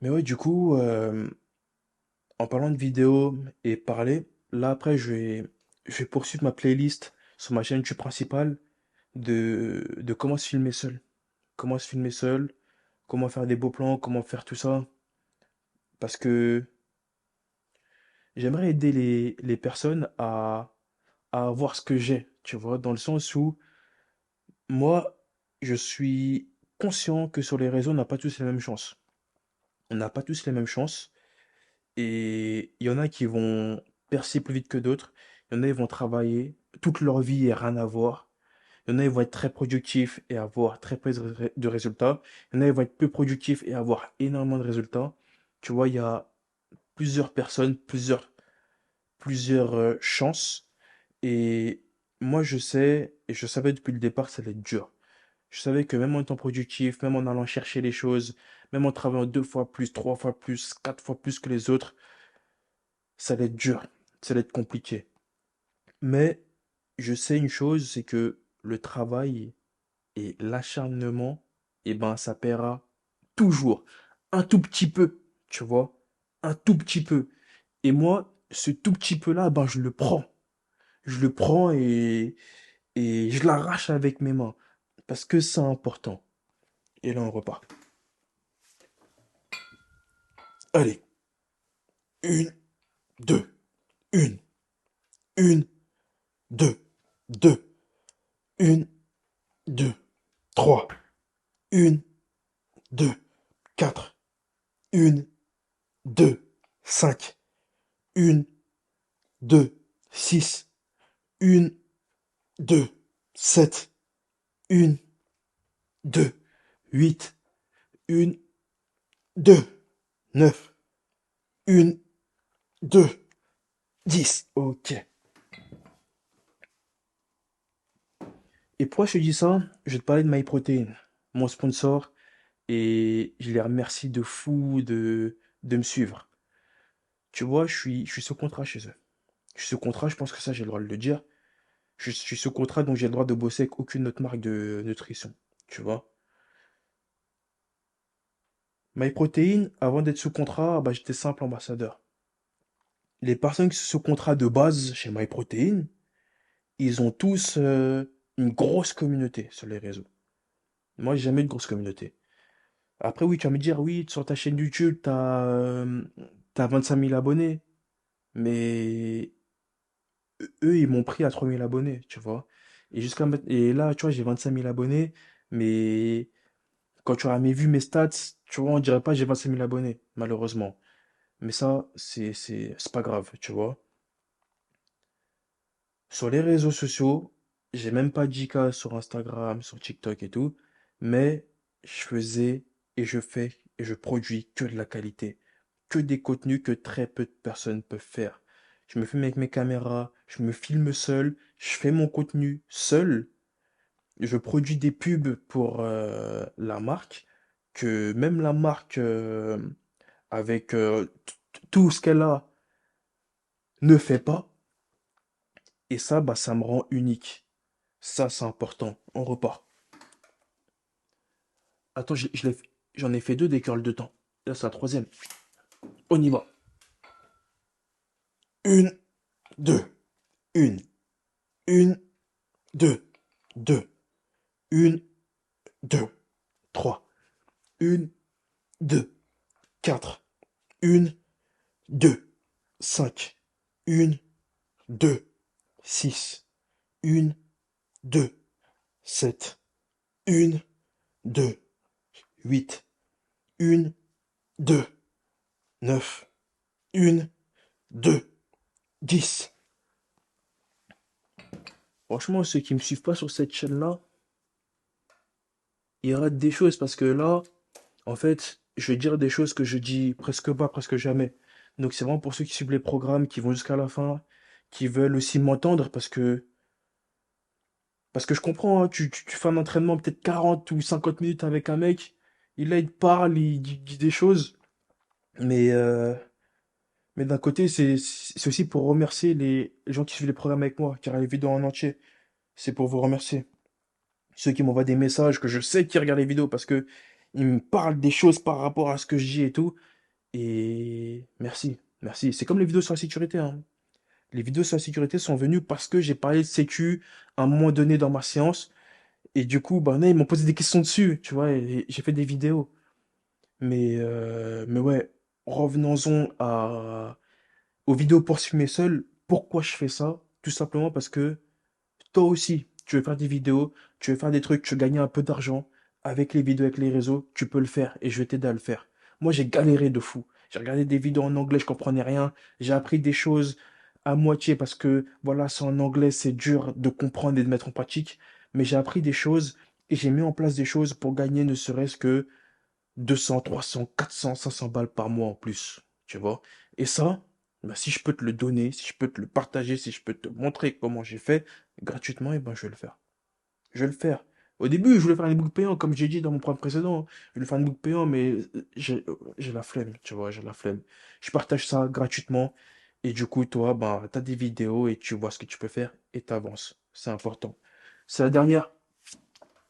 Mais ouais, du coup, en parlant de vidéo et parler, là après, je vais poursuivre ma playlist sur ma chaîne YouTube principale de comment se filmer seul. Comment se filmer seul, comment faire des beaux plans, comment faire tout ça. Parce que j'aimerais aider les personnes à avoir ce que j'ai, tu vois, dans le sens où moi, je suis conscient que sur les réseaux, on n'a pas tous les mêmes chances. On n'a pas tous les mêmes chances. Et il y en a qui vont percer plus vite que d'autres. Il y en a qui vont travailler toute leur vie et rien à voir. Il y en a qui vont être très productifs et avoir très peu de résultats. Il y en a qui vont être peu productifs et avoir énormément de résultats. Tu vois, il y a plusieurs personnes, plusieurs chances. Et moi, je sais, et je savais depuis le départ que ça allait être dur. Je savais que même en étant productif, même en allant chercher les choses, même en travaillant 2 fois plus, 3 fois plus, 4 fois plus que les autres, ça allait être dur, ça allait être compliqué. Mais je sais une chose, c'est que le travail et l'acharnement, eh ben, ça paiera toujours. Un tout petit peu, tu vois. Un tout petit peu. Et moi, ce tout petit peu-là, ben, je le prends. Je le prends et je l'arrache avec mes mains. Parce que c'est important. Et là, on repart. Allez. Une, deux, une, une, deux, deux, une, deux, trois, une, deux, quatre, une, deux, cinq, une, deux, six, une, deux, sept, une, deux, huit, une, deux, neuf, une, deux, 10. Ok. Et pourquoi je te dis ça? Je vais te parler de MyProtein, mon sponsor, et je les remercie de fou de me suivre. Tu vois, je suis sous contrat chez eux. Je suis sous contrat, je pense que ça, j'ai le droit de le dire. Je suis sous contrat, donc j'ai le droit de bosser avec aucune autre marque de nutrition. Tu vois? MyProtein, avant d'être sous contrat, bah, j'étais simple ambassadeur. Les personnes qui sont sous contrat de base chez MyProtein, ils ont tous une grosse communauté sur les réseaux. Moi, j'ai jamais eu de grosse communauté. Après, oui, tu vas me dire, oui, sur ta chaîne YouTube, t'as 25 000 abonnés. Mais eux, ils m'ont pris à 3 000 abonnés, tu vois. Et là, tu vois, j'ai 25 000 abonnés. Mais quand tu auras mes vues, mes stats, tu vois, on dirait pas que j'ai 25 000 abonnés, malheureusement. Mais ça, c'est pas grave, tu vois. Sur les réseaux sociaux, j'ai même pas 10K sur Instagram, sur TikTok et tout, mais je faisais et je fais et je produis que de la qualité, que des contenus que très peu de personnes peuvent faire. Je me filme avec mes caméras, je me filme seul, je fais mon contenu seul, je produis des pubs pour la marque, que même la marque, avec tout ce qu'elle a, ne fait pas, et ça, bah, ça me rend unique. Ça, c'est important. On repart. Attends, j'en ai fait deux des curls de temps. Là, c'est la troisième. On y va. Une, deux, une, une, deux, deux, une, deux, trois, une, deux, quatre, une, deux, cinq, une, deux, six, une, deux, sept, une, deux, huit, une, deux, neuf, une, deux, 10. Franchement, ceux qui me suivent pas sur cette chaîne-là, ils ratent des choses parce que là, en fait, je vais dire des choses que je dis presque pas, presque jamais. Donc c'est vraiment pour ceux qui suivent les programmes, qui vont jusqu'à la fin, qui veulent aussi m'entendre parce que je comprends, hein, tu fais un entraînement peut-être 40 ou 50 minutes avec un mec, il te parle, il dit des choses, mais mais d'un côté, c'est aussi pour remercier les gens qui suivent les programmes avec moi, qui regardent les vidéos en entier. C'est pour vous remercier. Ceux qui m'envoient des messages, que je sais qu'ils regardent les vidéos parce que ils me parlent des choses par rapport à ce que je dis et tout. Et merci, merci. C'est comme les vidéos sur la sécurité, hein. Les vidéos sur la sécurité sont venues parce que j'ai parlé de sécu à un moment donné dans ma séance. Et du coup, bah, là, ils m'ont posé des questions dessus, tu vois, et j'ai fait des vidéos. Mais ouais, revenons-en aux vidéos pour se filmer seul. Pourquoi je fais ça? Tout simplement parce que toi aussi, tu veux faire des vidéos, tu veux faire des trucs, tu veux gagner un peu d'argent avec les vidéos, avec les réseaux, tu peux le faire et je vais t'aider à le faire. Moi, j'ai galéré de fou. J'ai regardé des vidéos en anglais, je comprenais rien. J'ai appris des choses à moitié parce que, voilà, c'est en anglais, c'est dur de comprendre et de mettre en pratique. Mais j'ai appris des choses et j'ai mis en place des choses pour gagner ne serait-ce que 200, 300, 400, 500 balles par mois en plus. Tu vois? Et ça, bah, si je peux te le donner, si je peux te le partager, si je peux te montrer comment j'ai fait gratuitement, et ben je vais le faire. Je vais le faire. Au début, je voulais faire un ebook payant, comme j'ai dit dans mon programme précédent. Je voulais faire un ebook payant, mais j'ai la flemme, tu vois, j'ai la flemme. Je partage ça gratuitement, et du coup, toi, bah, t'as des vidéos, et tu vois ce que tu peux faire, et t'avances. C'est important. C'est la dernière.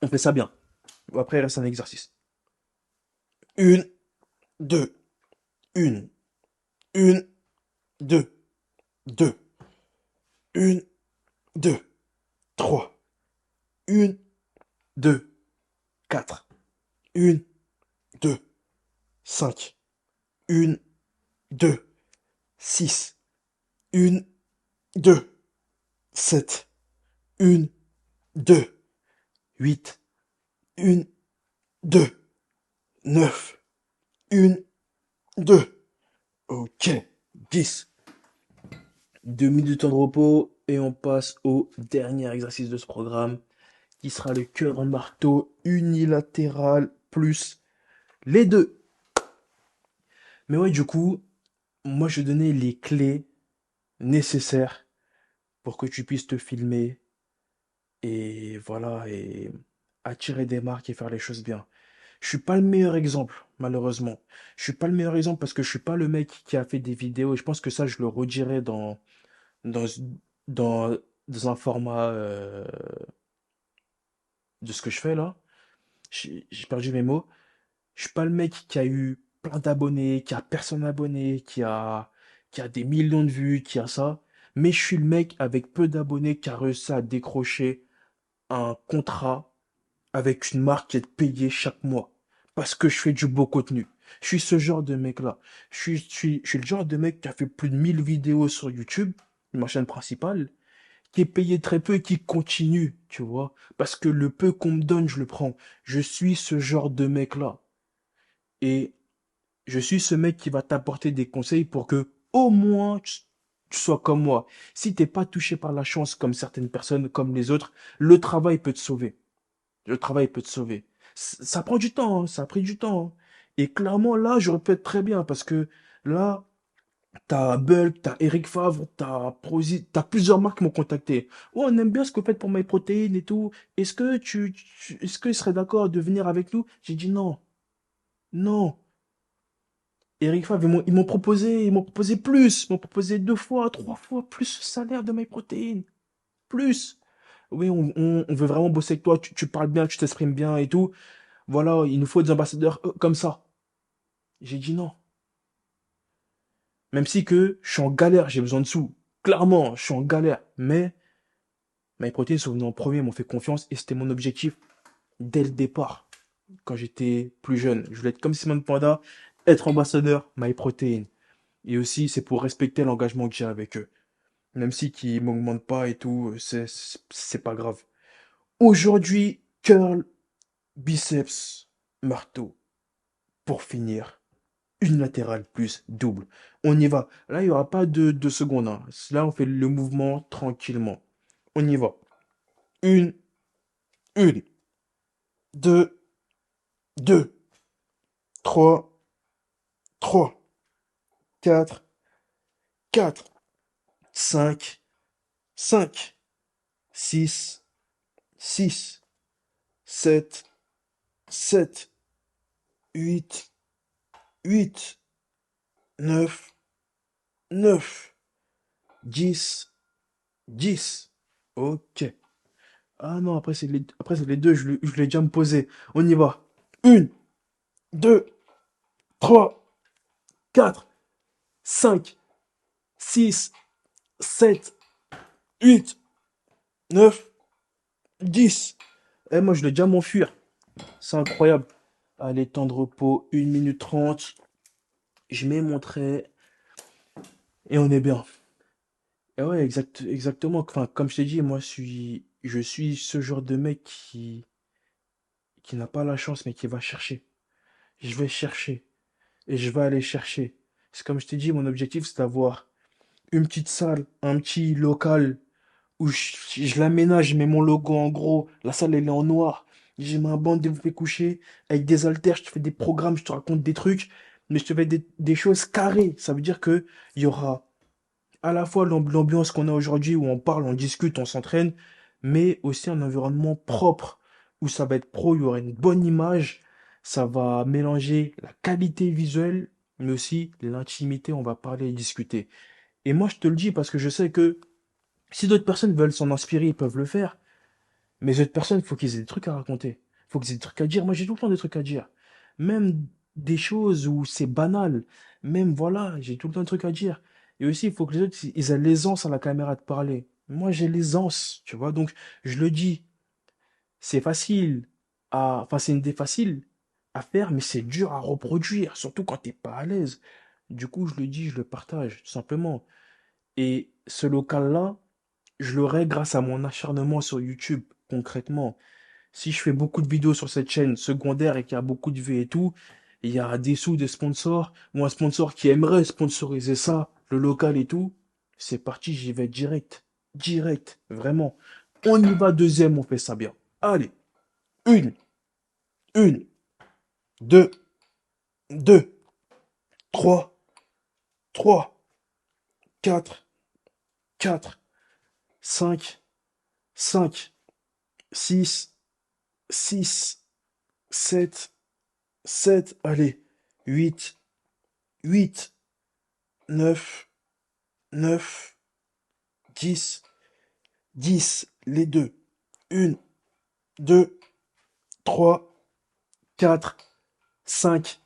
On fait ça bien. Après, il reste un exercice. Une, deux, une, une, deux, deux, une, deux, trois, une, deux, quatre, une, deux, cinq, une, deux, six, une, deux, sept, une, deux, huit, une, deux, neuf, une, deux. Ok, 10. 2 minutes de temps de repos et on passe au dernier exercice de ce programme qui sera le cœur en marteau unilatéral plus les deux. Mais ouais, du coup, moi je donnais les clés nécessaires pour que tu puisses te filmer et voilà, et attirer des marques et faire les choses bien. Je suis pas le meilleur exemple, malheureusement. Je suis pas le meilleur exemple parce que je suis pas le mec qui a fait des vidéos et je pense que ça, je le redirai dans, dans dans un format de ce que je fais là. J'ai perdu mes mots. Je suis pas le mec qui a eu plein d'abonnés, qui a personne abonné, qui a des millions de vues, qui a ça. Mais je suis le mec avec peu d'abonnés qui a réussi à décrocher un contrat avec une marque qui est payée chaque mois. Parce que je fais du beau contenu. Je suis ce genre de mec-là. Je suis le genre de mec qui a fait plus de 1000 vidéos sur YouTube, ma chaîne principale, qui est payé très peu et qui continue, tu vois. Parce que le peu qu'on me donne, je le prends. Je suis ce genre de mec-là. Et je suis ce mec qui va t'apporter des conseils pour que, au moins, tu sois comme moi. Si t'es pas touché par la chance comme certaines personnes, comme les autres, le travail peut te sauver. Le travail peut te sauver. Ça prend du temps, hein, ça a pris du temps, hein. Et clairement, là, j'aurais pu être très bien parce que là, t'as Bulk, t'as Eric Favre, t'as Prozit, t'as plusieurs marques qui m'ont contacté. Oh, on aime bien ce que vous faites pour MyProtein et tout. Est-ce qu'ils seraient d'accord de venir avec nous? J'ai dit non, non. Eric Favre, ils m'ont proposé plus. Ils m'ont proposé 2 fois, 3 fois plus le salaire de MyProtein. Plus. Oui, on veut vraiment bosser avec toi. Tu parles bien, tu t'exprimes bien et tout. Voilà, il nous faut des ambassadeurs comme ça. J'ai dit non. Même si que je suis en galère, j'ai besoin de sous. Clairement, je suis en galère. Mais MyProtein sont venus en premier, m'ont fait confiance et c'était mon objectif dès le départ. Quand j'étais plus jeune, je voulais être comme Simone Panda, être ambassadeur MyProtein. Et aussi, c'est pour respecter l'engagement que j'ai avec eux. Même si qu'ils m'augmentent pas et tout, c'est pas grave. Aujourd'hui, curl, biceps, marteau. Pour finir, une latérale plus double. On y va. Là, il n'y aura pas de seconde, hein. Là, on fait le mouvement tranquillement. On y va. Une, une, deux, deux, trois, trois, quatre, quatre, cinq, cinq, six, six, sept, sept, huit, huit, neuf, neuf, dix, dix. Ok. Ah non, après c'est les deux, je l'ai déjà me posé. On y va. Une, deux, trois, quatre, cinq, six, sept, huit, neuf, dix. Eh, moi, je l'ai déjà m'enfuir. C'est incroyable. Allez, temps de repos, 1 minute 30. Je mets mon trait et on est bien. Et ouais, exactement. Enfin, comme je t'ai dit, moi, je suis ce genre de mec qui n'a pas la chance, mais qui va chercher. Je vais chercher. Et je vais aller chercher. C'est comme je t'ai dit, mon objectif, c'est d'avoir une petite salle, un petit local où je l'aménage, je mets mon logo en gros. La salle, elle est en noir. J'ai ma bande développée couchée avec des haltères. Je te fais des programmes, je te raconte des trucs, mais je te fais des choses carrées. Ça veut dire que il y aura à la fois l'ambiance qu'on a aujourd'hui où on parle, on discute, on s'entraîne, mais aussi un environnement propre où ça va être pro, il y aura une bonne image, ça va mélanger la qualité visuelle, mais aussi l'intimité, on va parler et discuter. Et moi, je te le dis parce que je sais que si d'autres personnes veulent s'en inspirer, ils peuvent le faire, mais d'autres personnes, il faut qu'ils aient des trucs à raconter, il faut qu'ils aient des trucs à dire. Moi, j'ai tout le temps des trucs à dire. Même des choses où c'est banal, même voilà, j'ai tout le temps des trucs à dire. Et aussi, il faut que les autres, ils aient l'aisance à la caméra de parler. Moi, j'ai l'aisance, tu vois, donc je le dis, c'est facile enfin, c'est une idée facile à faire, mais c'est dur à reproduire, surtout quand t'es pas à l'aise. Du coup, je le dis, je le partage, tout simplement. Et ce local-là, je l'aurai grâce à mon acharnement sur YouTube, concrètement. Si je fais beaucoup de vidéos sur cette chaîne secondaire et qu'il y a beaucoup de vues et tout, il y a des sous des sponsors, ou un sponsor qui aimerait sponsoriser ça, le local et tout, c'est parti, j'y vais direct. Direct, vraiment. On y va deuxième, on fait ça bien. Allez, une, une, deux, deux, trois, trois, quatre, quatre, cinq, cinq, six, six, sept, sept, allez, huit, huit, neuf, neuf, dix, 10, les deux. Une, 2, 3, 4, 5,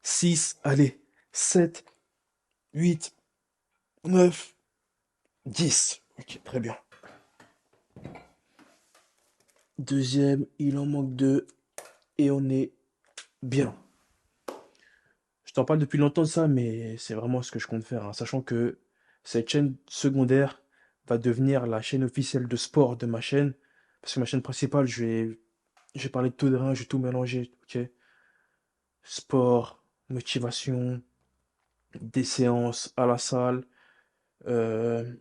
6, allez, 7, 8, 9, 10. Ok, très bien. Deuxième, il en manque deux et on est bien. Je t'en parle depuis longtemps de ça, mais c'est vraiment ce que je compte faire, hein, sachant que cette chaîne secondaire va devenir la chaîne officielle de sport de ma chaîne. Parce que ma chaîne principale, je vais parler de tout de rien, je vais tout mélanger, ok? Sport, motivation, des séances à la salle, euh,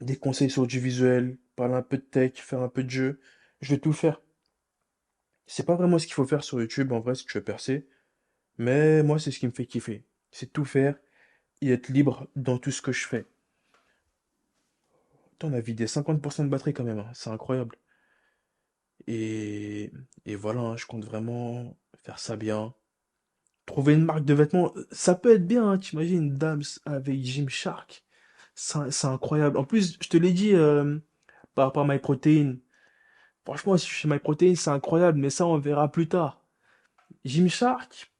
des conseils sur du visuel, parler un peu de tech, faire un peu de jeu. Je vais tout faire. C'est pas vraiment ce qu'il faut faire sur YouTube en vrai si tu veux percer, mais moi c'est ce qui me fait kiffer. C'est tout faire et être libre dans tout ce que je fais. Putain, on a vidé 50% de batterie quand même, hein. C'est incroyable. Et, et voilà, hein, je compte vraiment faire ça bien. Trouver une marque de vêtements, ça peut être bien, hein, t'imagines, Dams avec Gymshark. C'est incroyable. En plus, je te l'ai dit par rapport à MyProtein. Franchement, si je suis chez MyProtein, c'est incroyable, mais ça, on verra plus tard. Gymshark,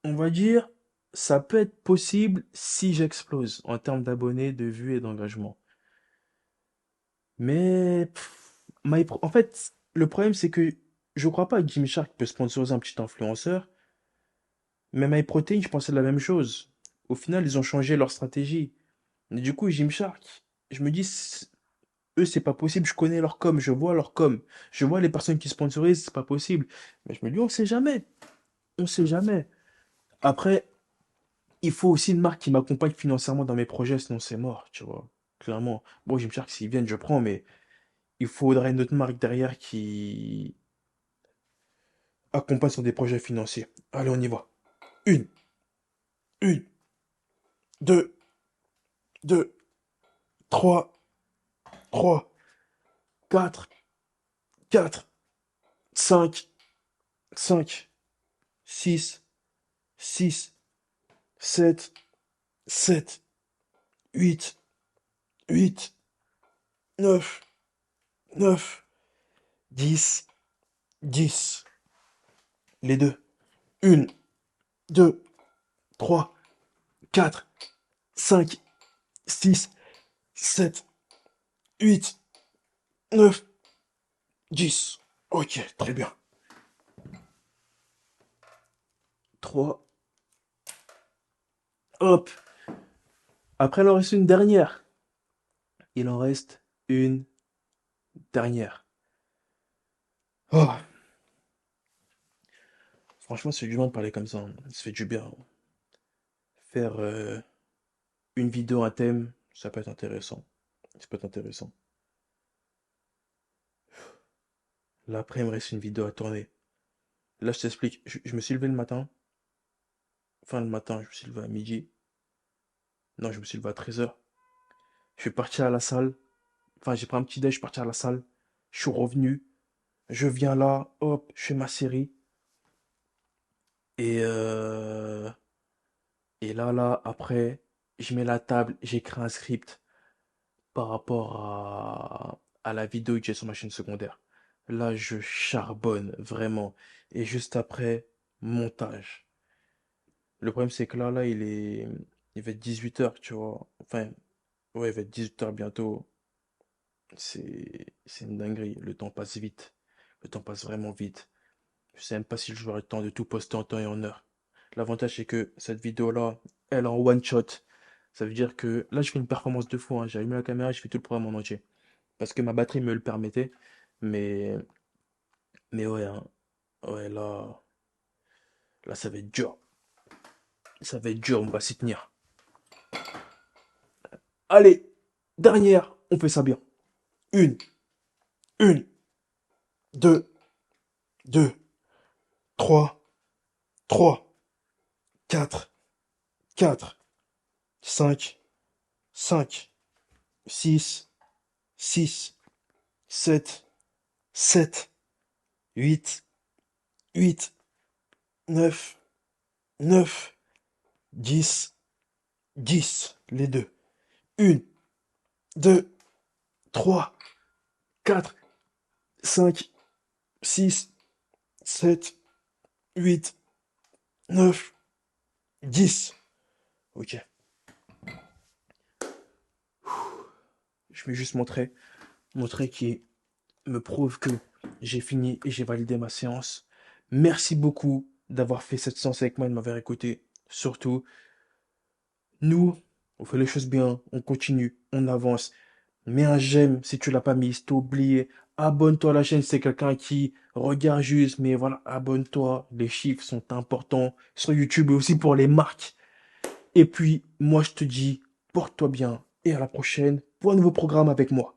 on va dire, ça peut être possible si j'explose en termes d'abonnés, de vues et d'engagement. Mais en fait, le problème, c'est que je crois pas que Gymshark peut sponsoriser un petit influenceur, mais MyProtein, je pensais la même chose. Au final, ils ont changé leur stratégie. Mais du coup, Gymshark, je me dis, eux, c'est pas possible. Je connais leur com, je vois leur com, je vois les personnes qui sponsorisent, c'est pas possible. Mais je me dis, on sait jamais. On sait jamais. Après, il faut aussi une marque qui m'accompagne financièrement dans mes projets, sinon c'est mort, tu vois. Clairement. Bon, Gymshark, s'ils viennent, je prends, mais il faudrait une autre marque derrière qui accompagne sur des projets financiers. Allez, on y va. Une, une, deux, deux, trois, trois, quatre, quatre, cinq, cinq, six, six, sept, sept, huit, huit, neuf, neuf, dix, dix. Les deux. Une, deux, trois, quatre, cinq, six, sept, huit, neuf, dix. Ok, très bien. Trois. Hop. Après, il en reste une dernière. Il en reste une dernière. Oh, franchement, c'est du bien de parler comme ça, hein. Ça fait du bien. Faire une vidéo, un thème, ça peut être intéressant. Ça peut être intéressant. Là, après, il me reste une vidéo à tourner. Là, je t'explique. Je me suis levé le matin. Enfin, le matin, je me suis levé à midi. Non, je me suis levé à 13 heures. Je suis parti à la salle. Enfin, j'ai pris un petit déj, je suis parti à la salle. Je suis revenu. Je viens là, hop, je fais ma série. Et, euh, et là, après, je mets la table, j'écris un script par rapport à la vidéo que j'ai sur ma chaîne secondaire. Là, je charbonne, vraiment. Et juste après, montage. Le problème, c'est que là, il va être 18 heures, tu vois. Enfin, ouais, il va être 18 heures bientôt. C'est une dinguerie. Le temps passe vite. Le temps passe vraiment vite. Je sais même pas si j'aurai le temps de tout poster en temps et en heure. L'avantage, c'est que cette vidéo-là, elle est en one shot. Ça veut dire que là, je fais une performance de fou, hein. J'ai allumé la caméra, je fais tout le programme en entier. Parce que ma batterie me le permettait. Mais, mais ouais, hein. Ouais, là, ça va être dur. Ça va être dur, on va s'y tenir. Allez, dernière, on fait ça bien. Une, une, deux, deux, trois, trois, quatre, quatre, cinq, cinq, six, six, sept, sept, huit, huit, neuf, neuf, dix, dix. Les deux. Une, 2, 3, 4, 5, 6, 7, 8, 9, 10. Ok. Je vais juste montrer qui me prouve que j'ai fini et j'ai validé ma séance. Merci beaucoup d'avoir fait cette séance avec moi et de m'avoir écouté. Surtout, nous, on fait les choses bien, on continue, on avance. Mets un j'aime si tu l'as pas mis, si t'as oublié. Abonne-toi à la chaîne, si c'est quelqu'un qui regarde juste, mais voilà, abonne-toi. Les chiffres sont importants sur YouTube et aussi pour les marques. Et puis, moi, je te dis, porte-toi bien et à la prochaine pour un nouveau programme avec moi.